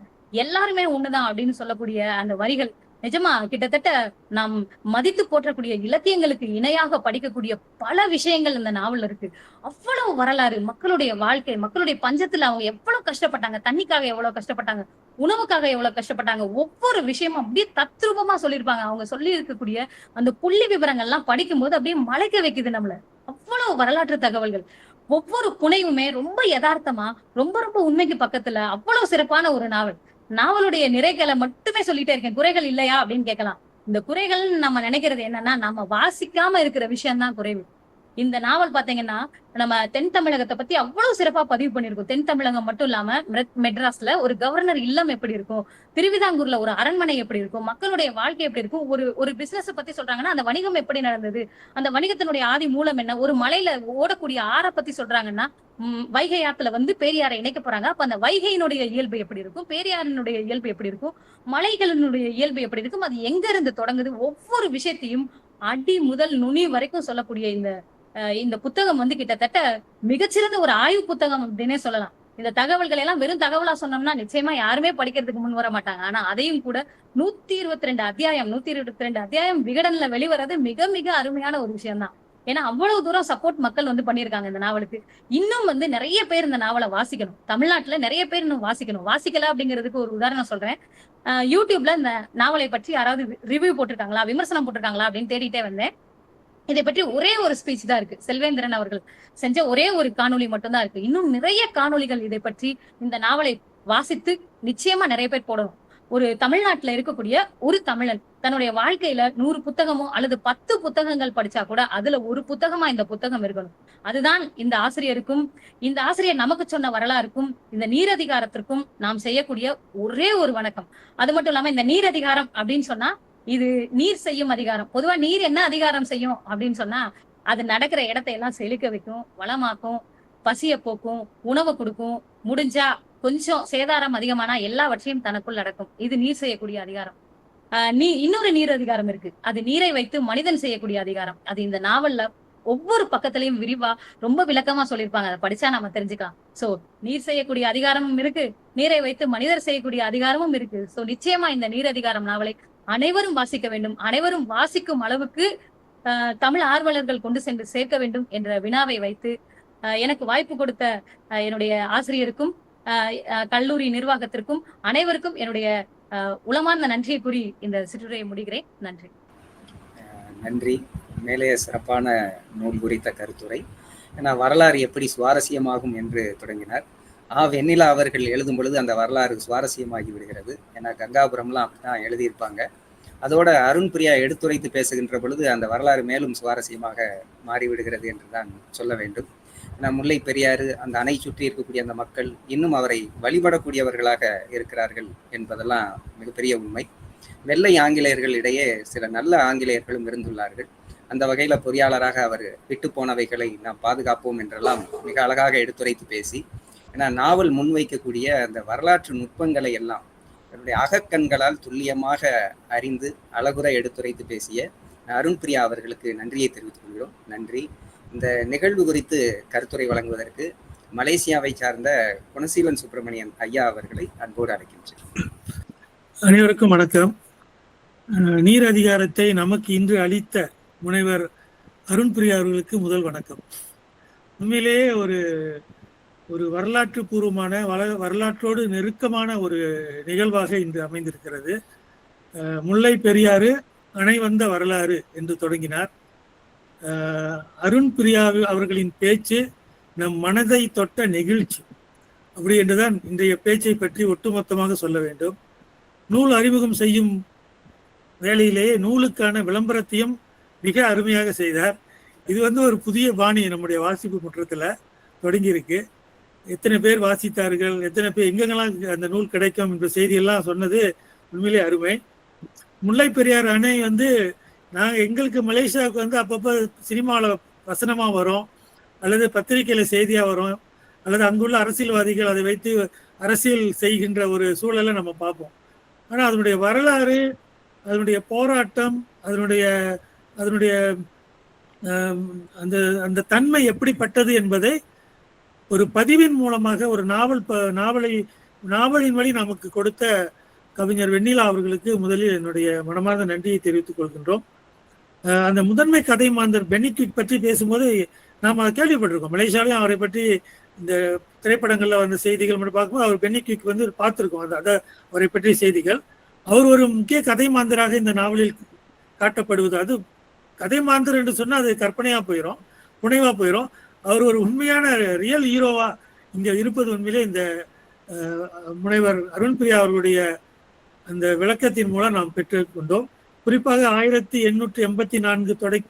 [SPEAKER 3] எல்லாருமே ஒண்ணுதான் அப்படின்னு சொல்லக்கூடிய அந்த வரிகள் நிஜமா கிட்டத்தட்ட நாம் மதித்து போற்றக்கூடிய இலக்கியங்களுக்கு இணையாக படிக்கக்கூடிய பல விஷயங்கள் இந்த நாவல்ல இருக்கு. அவ்வளவு வரலாறு, மக்களுடைய வாழ்க்கை, மக்களுடைய பஞ்சத்துல அவங்க எவ்வளவு கஷ்டப்பட்டாங்க, தண்ணிக்காக எவ்வளவு கஷ்டப்பட்டாங்க, உணவுக்காக எவ்வளவு கஷ்டப்பட்டாங்க, ஒவ்வொரு விஷயமும் அப்படியே தத்ரூபமா சொல்லியிருப்பாங்க. அவங்க சொல்லி இருக்கக்கூடிய அந்த புள்ளி விவரங்கள் எல்லாம் படிக்கும் போது அப்படியே மலைக்க வைக்குது நம்மள. அவ்வளவு வரலாற்று தகவல்கள், ஒவ்வொரு புனைவுமே ரொம்ப யதார்த்தமா, ரொம்ப ரொம்ப உண்மைக்கு பக்கத்துல அவ்வளவு சிறப்பான ஒரு நாவல். நாவலுடைய நிறைகளை மட்டுமே சொல்லிட்டே இருக்கேன், குறைகள் இல்லையா அப்படின்னு கேட்கலாம். இந்த குறைகள் நம்ம நினைக்கிறது என்னன்னா நம்ம வாசிக்காம இருக்கிற விஷயம் தான் குறைவு. இந்த நாவல் பாத்தீங்கன்னா நம்ம தென் தமிழகத்தை பத்தி அவ்வளவு சிறப்பா பதிவு பண்ணிருக்கோம். தென் தமிழகம் மட்டும் இல்லாம மெட்ராஸ்ல ஒரு கவர்னர் இல்லம் எப்படி இருக்கும், திருவிதாங்கூர்ல ஒரு அரண்மனை எப்படி இருக்கும், மக்களுடைய வாழ்க்கை எப்படி இருக்கும், ஒரு பிசினஸ் பத்தி சொல்றாங்கன்னா அந்த வணிகம் எப்படி நடந்தது, அந்த வணிகத்தினுடைய ஆதி மூலம் என்ன, ஒரு மலையில ஓடக்கூடிய ஆறை பத்தி சொல்றாங்கன்னா வைகை ஆத்துல வந்து பேரியாரை இணைக்க போறாங்க. அப்ப அந்த வைகையினுடைய இயல்பு எப்படி இருக்கும், பேரியாரினுடைய இயல்பு எப்படி இருக்கும், மலைகளினுடைய இயல்பு எப்படி இருக்கும், அது எங்க இருந்து தொடங்குது, ஒவ்வொரு விஷயத்தையும் அடி முதல் நுனி வரைக்கும் சொல்லக்கூடிய இந்த புத்தகம் வந்து கிட்டத்தட்ட மிகச்சிறந்த ஒரு ஆய்வு புத்தகம் அப்படின்னே சொல்லலாம். இந்த தகவல்களை எல்லாம் வெறும் தகவலா சொன்னோம்னா நிச்சயமா யாருமே படிக்கிறதுக்கு முன் வர மாட்டாங்க. ஆனா அதையும் கூட 122 அத்தியாயம் விகடன்ல வெளிவரது மிக மிக அருமையான ஒரு விஷயம் தான். ஏன்னா அவ்வளவு தூரம் சப்போர்ட் மக்கள் வந்து பண்ணியிருக்காங்க இந்த நாவலுக்கு. இன்னும் வந்து நிறைய பேர் இந்த நாவலை வாசிக்கணும். தமிழ்நாட்டுல நிறைய பேர் இன்னும் வாசிக்கல அப்படிங்கிறதுக்கு ஒரு உதாரணம் சொல்றேன். யூடியூப்ல இந்த நாவலை பற்றி யாராவது ரிவ்யூ போட்டிருக்காங்களா, விமர்சனம் போட்டிருக்காங்களா அப்படின்னு தேடிட்டே வந்தேன். இதை பற்றி ஒரே ஒரு ஸ்பீச் தான் இருக்கு. செல்வேந்திரன் அவர்கள் செஞ்ச ஒரே ஒரு காணொலி மட்டும்தான் இருக்கு. இன்னும் நிறைய காணொலிகள் இதை பற்றி இந்த நாவலை வாசித்து நிச்சயமா நிறைய பேர் போடணும். ஒரு தமிழ்நாட்டுல இருக்கக்கூடிய ஒரு தமிழன் தன்னுடைய வாழ்க்கையில 100 புத்தகமோ அல்லது 10 புத்தகங்கள் படிச்சா கூட அதுல ஒரு புத்தகமா இந்த புத்தகம் இருக்கணும். அதுதான் இந்த ஆசிரியருக்கும், இந்த ஆசிரியர் நமக்கு சொன்ன வரலாறுக்கும், இந்த நீரதிகாரத்திற்கும் நாம் செய்யக்கூடிய ஒரே ஒரு வணக்கம். அது மட்டும் இல்லாம இந்த நீரதிகாரம் அப்படின்னு சொன்னா இது நீர் செய்யும் அதிகாரம். பொதுவா நீர் என்ன அதிகாரம் செய்யும் அப்படின்னு சொன்னா அது நடக்கிற இடத்தை எல்லாம் செழிக்க வைக்கும், வளமாக்கும், பசிய போக்கும், உணவு கொடுக்கும், முடிஞ்சா கொஞ்சம் சேதாரம் அதிகமானா எல்லாவற்றையும் தனக்குள் அடக்கும். இது நீர் செய்யக்கூடிய அதிகாரம். இன்னொரு நீர் அதிகாரம் இருக்கு. அது நீரை வைத்து மனிதன் செய்யக்கூடிய அதிகாரம். அது இந்த நாவல்ல ஒவ்வொரு பக்கத்திலையும் விரிவா ரொம்ப விளக்கமா சொல்லியிருப்பாங்க. அதை படிச்சா நம்ம தெரிஞ்சுக்கலாம். சோ நீர் செய்யக்கூடிய அதிகாரமும் இருக்கு, நீரை வைத்து மனிதர் செய்யக்கூடிய அதிகாரமும் இருக்கு. சோ நிச்சயமா இந்த நீர் அதிகாரம் நாவலை அனைவரும் வாசிக்க வேண்டும். அனைவரும் வாசிக்கும் அளவுக்கு தமிழ் ஆர்வலர்கள் கொண்டு சென்று சேர்க்க வேண்டும் என்ற வினாவை வைத்து எனக்கு வாய்ப்பு கொடுத்த என்னுடைய ஆசிரியருக்கும் கல்லூரி நிர்வாகத்திற்கும் அனைவருக்கும் என்னுடைய உளமார்ந்த நன்றியை கூறி இந்த சிற்றுரையை முடிகிறேன். நன்றி.
[SPEAKER 2] நன்றி. மேலே சிறப்பான நூல் குறித்த கருத்துரை. ஏன்னா வரலாறு எப்படி சுவாரஸ்யமாகும் என்று தொடங்கினார். வெண்ணிலா அவர்கள் எழுதும் பொழுது அந்த வரலாறு சுவாரஸ்யமாகி விடுகிறது. ஏன்னா கங்காபுரம்லாம் அப்படிதான் எழுதியிருப்பாங்க. அதோட அருண் பிரியா எடுத்துரைத்து பேசுகின்ற பொழுது அந்த வரலாறு மேலும் சுவாரஸ்யமாக மாறிவிடுகிறது என்று தான் சொல்ல வேண்டும். ஏன்னா முல்லை பெரியாறு, அந்த அணை சுற்றி இருக்கக்கூடிய அந்த மக்கள் இன்னும் அவரை வழிபடக்கூடியவர்களாக இருக்கிறார்கள் என்பதெல்லாம் மிகப்பெரிய உண்மை. வெள்ளை ஆங்கிலேயர்களிடையே சில நல்ல ஆங்கிலேயர்களும் இருந்துள்ளார்கள். அந்த வகையில் பொறியாளராக அவர் விட்டு போனவைகளை நாம் பாதுகாப்போம் என்றெல்லாம் மிக அழகாக எடுத்துரைத்து பேசி, ஏன்னா நாவல் முன்வைக்கக்கூடிய அந்த வரலாற்று நுட்பங்களை எல்லாம் என்னுடைய அகக்கண்களால் துல்லியமாக அறிந்து அழகுற எடுத்துரைத்து பேசிய அருண் பிரியா அவர்களுக்கு நன்றியை தெரிவித்துக் கொள்கிறோம். நன்றி. இந்த நிகழ்வு குறித்து கருத்துரை வழங்குவதற்கு மலேசியாவை சார்ந்த குணசீலன் சுப்பிரமணியன் ஐயா அவர்களை அன்போடு அழைக்கின்றேன்.
[SPEAKER 4] அனைவருக்கும் வணக்கம். நீர் அதிகாரத்தை நமக்கு இன்று அளித்த முனைவர் அருண்பிரியா அவர்களுக்கு முதல் வணக்கம். உண்மையிலேயே ஒரு ஒரு வரலாற்று பூர்வமான வரலாற்றோடு நெருக்கமான ஒரு நிகழ்வாக இன்று அமைந்திருக்கிறது. முல்லை பெரியாறு அணை வந்த வரலாறு என்று தொடங்கினார். அருண்பிரியா அவர்களின் பேச்சு நம் மனதை தொட்ட நெகிழ்ச்சி, அப்படி என்றுதான் இன்றைய பேச்சை பற்றி ஒட்டுமொத்தமாக சொல்ல வேண்டும். நூல் அறிமுகம் செய்யும் வேளையிலேயே நூலுக்கான விளம்பரத்தையும் மிக அருமையாக செய்தார். இது ஒரு புதிய பாணி நம்முடைய வாசிப்பு முற்றத்தில் தொடங்கியிருக்கு. எத்தனை பேர் வாசித்தார்கள், எத்தனை பேர் எங்கெங்கெல்லாம் அந்த நூல் கிடைக்கும் என்ற செய்தியெல்லாம் சொன்னது உண்மையிலே அருமை. முல்லை பெரியார் அணை நாங்கள் எங்களுக்கு மலேசியாவுக்கு அப்பப்போ சினிமாவில் வசனமாக வரும், அல்லது பத்திரிகையில் செய்தியாக வரும், அல்லது அங்குள்ள அரசியல்வாதிகள் அதை வைத்து அரசியல் செய்கின்ற ஒரு சூழலை நம்ம பார்ப்போம். ஆனால் அதனுடைய வரலாறு, அதனுடைய போராட்டம், அதனுடைய அந்த தன்மை எப்படிப்பட்டது என்பதை ஒரு பதிவின் மூலமாக ஒரு நாவலின் வழி நமக்கு கொடுத்த கவிஞர் வெண்ணிலா அவர்களுக்கு முதலில் என்னுடைய மனமார்ந்த நன்றியை தெரிவித்துக் கொள்கின்றோம். அந்த முதன்மை கதை மாந்தர் பென்னி குயிக் பற்றி பேசும்போது நாம் அதை கேள்விப்பட்டிருக்கோம். மலேசியாலையும் அவரை பற்றி இந்த திரைப்படங்களில் வந்த செய்திகள் மட்டும் பார்க்கும்போது அவர் பென்னி குயிக் பார்த்துருக்கோம். அதை அவரை பற்றிய செய்திகள். அவர் ஒரு முக்கிய கதை மாந்தராக இந்த நாவலில் காட்டப்படுவது. அது கதை மாந்தர் என்று சொன்னால் அது கற்பனையாக போயிடும், புனைவாக போயிடும். அவர் ஒரு உண்மையான ரியல் ஹீரோவா இங்கே இருப்பது உண்மையிலே இந்த முனைவர் அருண்பிரியா அவர்களுடைய அந்த விளக்கத்தின் மூலம் நாம் பெற்றுக்கொண்டோம். குறிப்பாக 1884 தொடங்கி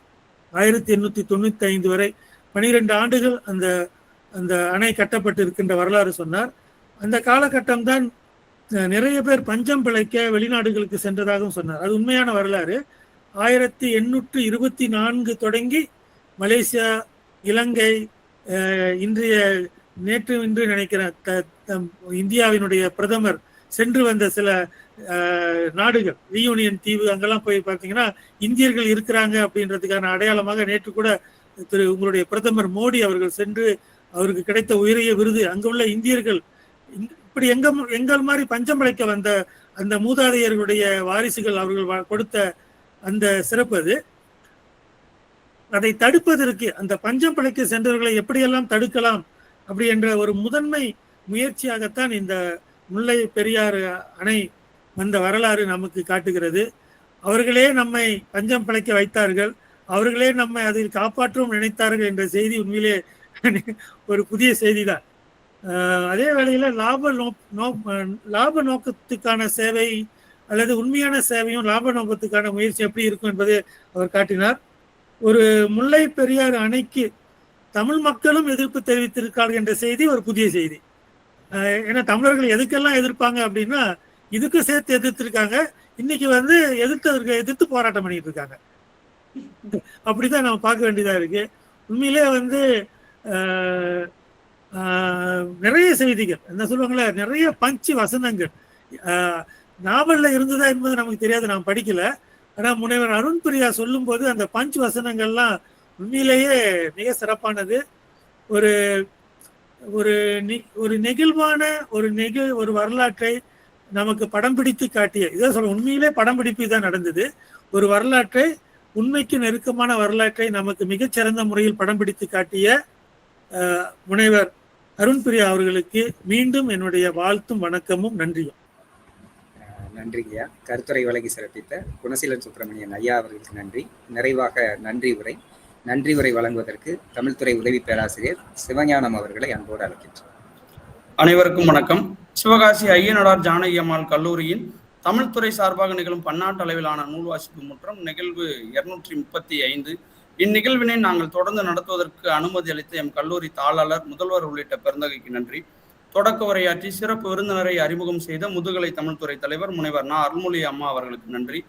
[SPEAKER 4] 1895 வரை 12 ஆண்டுகள் அந்த அணை கட்டப்பட்டு இருக்கின்ற வரலாறு சொன்னார். அந்த காலகட்டம்தான் நிறைய பேர் பஞ்சம் பிழைக்க வெளிநாடுகளுக்கு சென்றதாகவும் சொன்னார். அது உண்மையான வரலாறு. 1824 தொடங்கி மலேசியா, இலங்கை, நேற்று நினைக்கிற இந்தியாவினுடைய பிரதமர் சென்று வந்த சில நாடுகள், ரியூனியன் தீவு, அங்கெல்லாம் போய் பார்த்தீங்கன்னா இந்தியர்கள் இருக்கிறாங்க அப்படின்றதுக்கான அடையாளமாக நேற்று கூட உங்களுடைய பிரதமர் மோடி அவர்கள் சென்று அவருக்கு கிடைத்த உயரிய விருது அங்குள்ள இந்தியர்கள் இப்படி எங்கள் மாதிரி பஞ்சம் பிழைக்க வந்த அந்த மூதாதையர்களுடைய வாரிசுகள் அவர்கள் கொடுத்த அந்த சிறப்பு. அதை தடுப்பதற்கு அந்த பஞ்சம் பிழைக்க சென்றவர்களை எப்படியெல்லாம் தடுக்கலாம் அப்படி என்ற ஒரு முதன்மை முயற்சியாகத்தான் இந்த முல்லை பெரியாறு அணை வந்த வரலாறு நமக்கு காட்டுகிறது. அவர்களே நம்மை பஞ்சம் பிழைக்க வைத்தார்கள், அவர்களே நம்மை அதில் காப்பாற்றவும் நினைத்தார்கள் என்ற செய்தி உண்மையிலே ஒரு புதிய செய்தி தான். அதே வேளையில் லாப நோக்கத்துக்கான சேவை அல்லது உண்மையான சேவையும் லாப நோக்கத்துக்கான முயற்சி எப்படி இருக்கும் என்பதை அவர் காட்டினார். ஒரு முல்லை பெரியாறு அணைக்கு தமிழ் மக்களும் எதிர்ப்பு தெரிவித்திருக்கார்கள் என்ற செய்தி ஒரு புதிய செய்தி. ஏன்னா தமிழர்கள் எதுக்கெல்லாம் எதிர்ப்பாங்க அப்படின்னா இதுக்கும் சேர்த்து எதிர்த்திருக்காங்க. இன்னைக்கு எதிர்த்து போராட்டம் பண்ணிட்டு இருக்காங்க. அப்படிதான் நம்ம பார்க்க வேண்டியதா இருக்கு. உண்மையிலே நிறைய செய்திகள் என்ன சொல்லுவாங்களே, நிறைய பஞ்சு வசனங்கள் நாவல்ல இருந்ததா என்பது நமக்கு தெரியாது, நாம் படிக்கல. ஆனா முனைவர் அருண்பிரியா சொல்லும் போது அந்த பஞ்சு வசனங்கள்லாம் உண்மையிலேயே மிக சிறப்பானது. ஒரு ஒரு நெகிழ்வான ஒரு வரலாற்றை நமக்கு படம் பிடித்து காட்டிய, இதான் சொல்ல, உண்மையிலே படம் பிடிப்பு தான் நடந்தது. ஒரு வரலாற்றை, உண்மைக்கு நெருக்கமான வரலாற்றை நமக்கு மிகச்சிறந்த முறையில் படம் பிடித்து காட்டிய முனைவர் அருண்பிரியா அவர்களுக்கு மீண்டும் என்னுடைய வாழ்த்தும் வணக்கமும் நன்றியும்.
[SPEAKER 2] நன்றிங்கய்யா. கருத்துரை வழங்கி சிறப்பித்த குணசீலன் சுப்பிரமணியன் ஐயா அவர்களுக்கு நன்றி. நிறைவாக நன்றி உரை வழங்குவதற்கு தமிழ்துறை உதவி பேராசிரியர் சிவஞானம் அவர்களை அன்போடு அழைக்கின்றோம்.
[SPEAKER 5] அனைவருக்கும் வணக்கம். சிவகாசி ஐயனார் ஜானகி அம்மாள் கல்லூரியின் தமிழ்துறை சார்பாக நிகழும் பன்னாட்டு அளவிலான நூல் வாசிப்பு முற்றம் நிகழ்வு 235. இந்நிகழ்வினை நாங்கள் தொடர்ந்து நடத்துவதற்கு அனுமதி அளித்த எம் கல்லூரி தாளாளர், முதல்வர் உள்ளிட்ட பெருந்தகைக்கு நன்றி. தொடக்க உரையாற்றி சிறப்பு விருந்தினரை அறிமுகம் செய்த முதுகலை தமிழ்துறை தலைவர் முனைவர் நா. அருள்மொழி அம்மா அவர்களுக்கு நன்றி.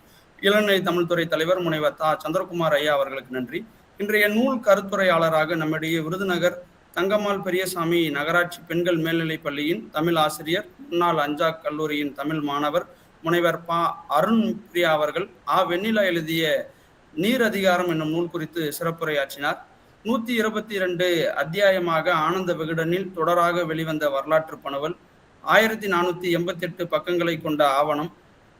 [SPEAKER 5] இளநிலை தமிழ்துறை தலைவர் முனைவர் தா. சந்திரகுமார் ஐயா அவர்களுக்கு நன்றி. இன்றைய நூல் கருத்துரையாளராக நம்மிடையே விருதுநகர் தங்கம்மாள் பெரியசாமி நகராட்சி பெண்கள் மேல்நிலைப் பள்ளியின் தமிழ் ஆசிரியர், முன்னாள் அஞ்சாக் கல்லூரியின் தமிழ் மாணவர் முனைவர் பா. அருண்பிரியா அவர்கள் வெண்ணிலா எழுதிய நீர் அதிகாரம் என்னும் நூல் குறித்து சிறப்புரையாற்றினார். 122 அத்தியாயமாக ஆனந்த விகடனில் தொடராக வெளிவந்த வரலாற்று பணுவல், 1488 பக்கங்களை கொண்ட ஆவணம்,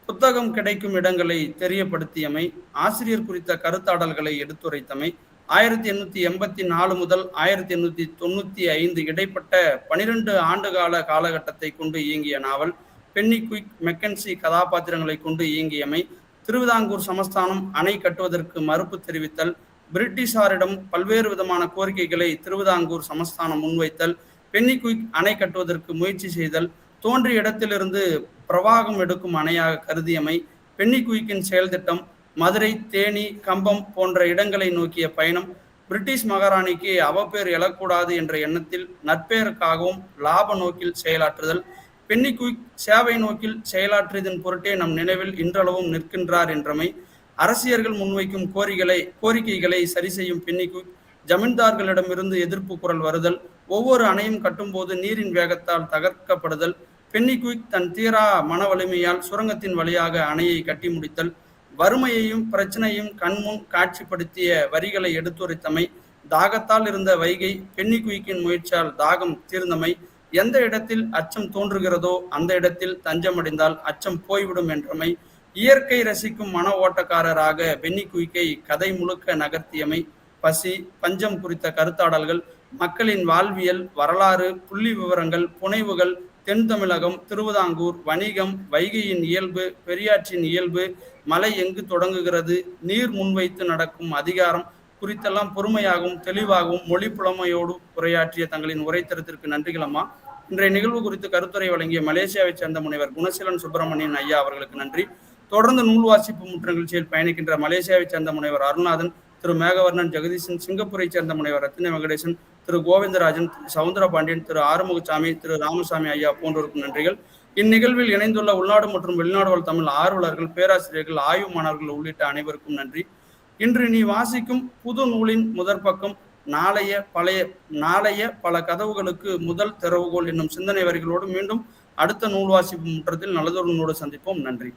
[SPEAKER 5] புத்தகம் கிடைக்கும் இடங்களை தெரியப்படுத்தியமை, ஆசிரியர் குறித்த கருத்தாடல்களை எடுத்துரைத்தமை, 1884 முதல் 1895 இடைப்பட்ட 12 ஆண்டுகால காலகட்டத்தை கொண்டு இயங்கிய நாவல். பென்னிக்விக், மெக்கன்சி கதாபாத்திரங்களை கொண்டு இயங்கியமை, திருவிதாங்கூர் சமஸ்தானம் அணை கட்டுவதற்கு மறுப்பு தெரிவித்தல், பிரிட்டிஷாரிடம் பல்வேறு விதமான கோரிக்கைகளை திருவிதாங்கூர் சமஸ்தானம் முன்வைத்தல், பென்னிக்விக் அணை கட்டுவதற்கு முயற்சி செய்தல், தோன்றிய இடத்திலிருந்து பிரவாகம் எடுக்கும் அணையாக கருதியமை, பென்னிக்விக்கின் செயல் திட்டம், மதுரை, தேனி, கம்பம் போன்ற இடங்களை நோக்கிய பயணம், பிரிட்டிஷ் மகாராணிக்கு அவப்பேர் எழக்கூடாது என்ற எண்ணத்தில் நட்பேருக்காகவும் லாப நோக்கில் செயலாற்றுதல், பென்னிக்விக் சேவை நோக்கில் செயலாற்றியதன் பொருட்டே நம் நினைவில் இன்றளவும் நிற்கின்றார் என்றமை, அரசியர்கள் முன்வைக்கும் கோரிக்கைகளை சரி செய்யும் பென்னிக்விக், ஜமீன்தார்களிடமிருந்து எதிர்ப்பு குரல் வருதல், ஒவ்வொரு அணையும் கட்டும்போது நீரின் வேகத்தால் தகர்க்கப்படுதல், பென்னிக்விக் தன் தீரா மன வலிமையால் சுரங்கத்தின் வழியாக அணையை கட்டி முடித்தல், வறுமையையும் பிரச்சனையும் கண்முன் காட்சிப்படுத்திய வரிகளை எடுத்துரைத்தமை, தாகத்தால் இருந்த வைகை பென்னிக்விக்கின் முயற்சியால் தாகம் தீர்ந்தமை, எந்த இடத்தில் அச்சம் தோன்றுகிறதோ அந்த இடத்தில் தஞ்சமடைந்தால் அச்சம் போய்விடும் என்றமை, இயற்கை ரசிக்கும் மன ஓட்டக்காரராக பென்னிக்விக்கை கதை முழுக்க நகர்த்தியமை, பசி பஞ்சம் குறித்த கருத்தாடல்கள், மக்களின் வாழ்வியல், வரலாறு, புள்ளி விவரங்கள், புனைவுகள், தென் தமிழகம், திருவிதாங்கூர், வணிகம், வைகையின் இயல்பு, பெரியாற்றின் இயல்பு, மலை எங்கு தொடங்குகிறது, நீர் முன்வைத்து நடக்கும் அதிகாரம் குறித்தெல்லாம் பொறுமையாகவும் தெளிவாகவும் மொழி புலமையோடு உரையாற்றிய தங்களின் உரைத்தரத்திற்கு நன்றிகள் அம்மா. இன்றைய நிகழ்வு குறித்து கருத்துரை வழங்கிய மலேசியாவைச் சேர்ந்த முனைவர் குணசீலன் சுப்பிரமணியன் ஐயா அவர்களுக்கு நன்றி. தொடர்ந்து நூல் வாசிப்பு முற்ற நிகழ்ச்சியில் பயணிக்கின்ற மலேசியாவைச் சேர்ந்த முனைவர் அருள்நாதன், திரு மேகவர்ணன் ஜெகதீசன், சிங்கப்பூரைச் சேர்ந்த முனைவர் ரத்தின வெங்கடேசன், திரு கோவிந்தராஜன், திரு சவுந்தரபாண்டியன், திரு ஆறுமுகசாமி, திரு ராமசாமி ஐயா போன்றோருக்கும் நன்றிகள். இந்நிகழ்வில் இணைந்துள்ள உள்நாடு மற்றும் வெளிநாடு வாழ் தமிழ் ஆர்வலர்கள், பேராசிரியர்கள், ஆய்வு மாணவர்கள் உள்ளிட்ட அனைவருக்கும் நன்றி. இன்று நீ வாசிக்கும் புது நூலின் முதற் பக்கம் நாளைய பல கதவுகளுக்கு முதல் திறவுகோல் என்னும் சிந்தனை வரிகளோடு மீண்டும் அடுத்த நூல் வாசிப்பு முற்றத்தில் நல்லதொரு நூலோடு சந்திப்போம். நன்றி.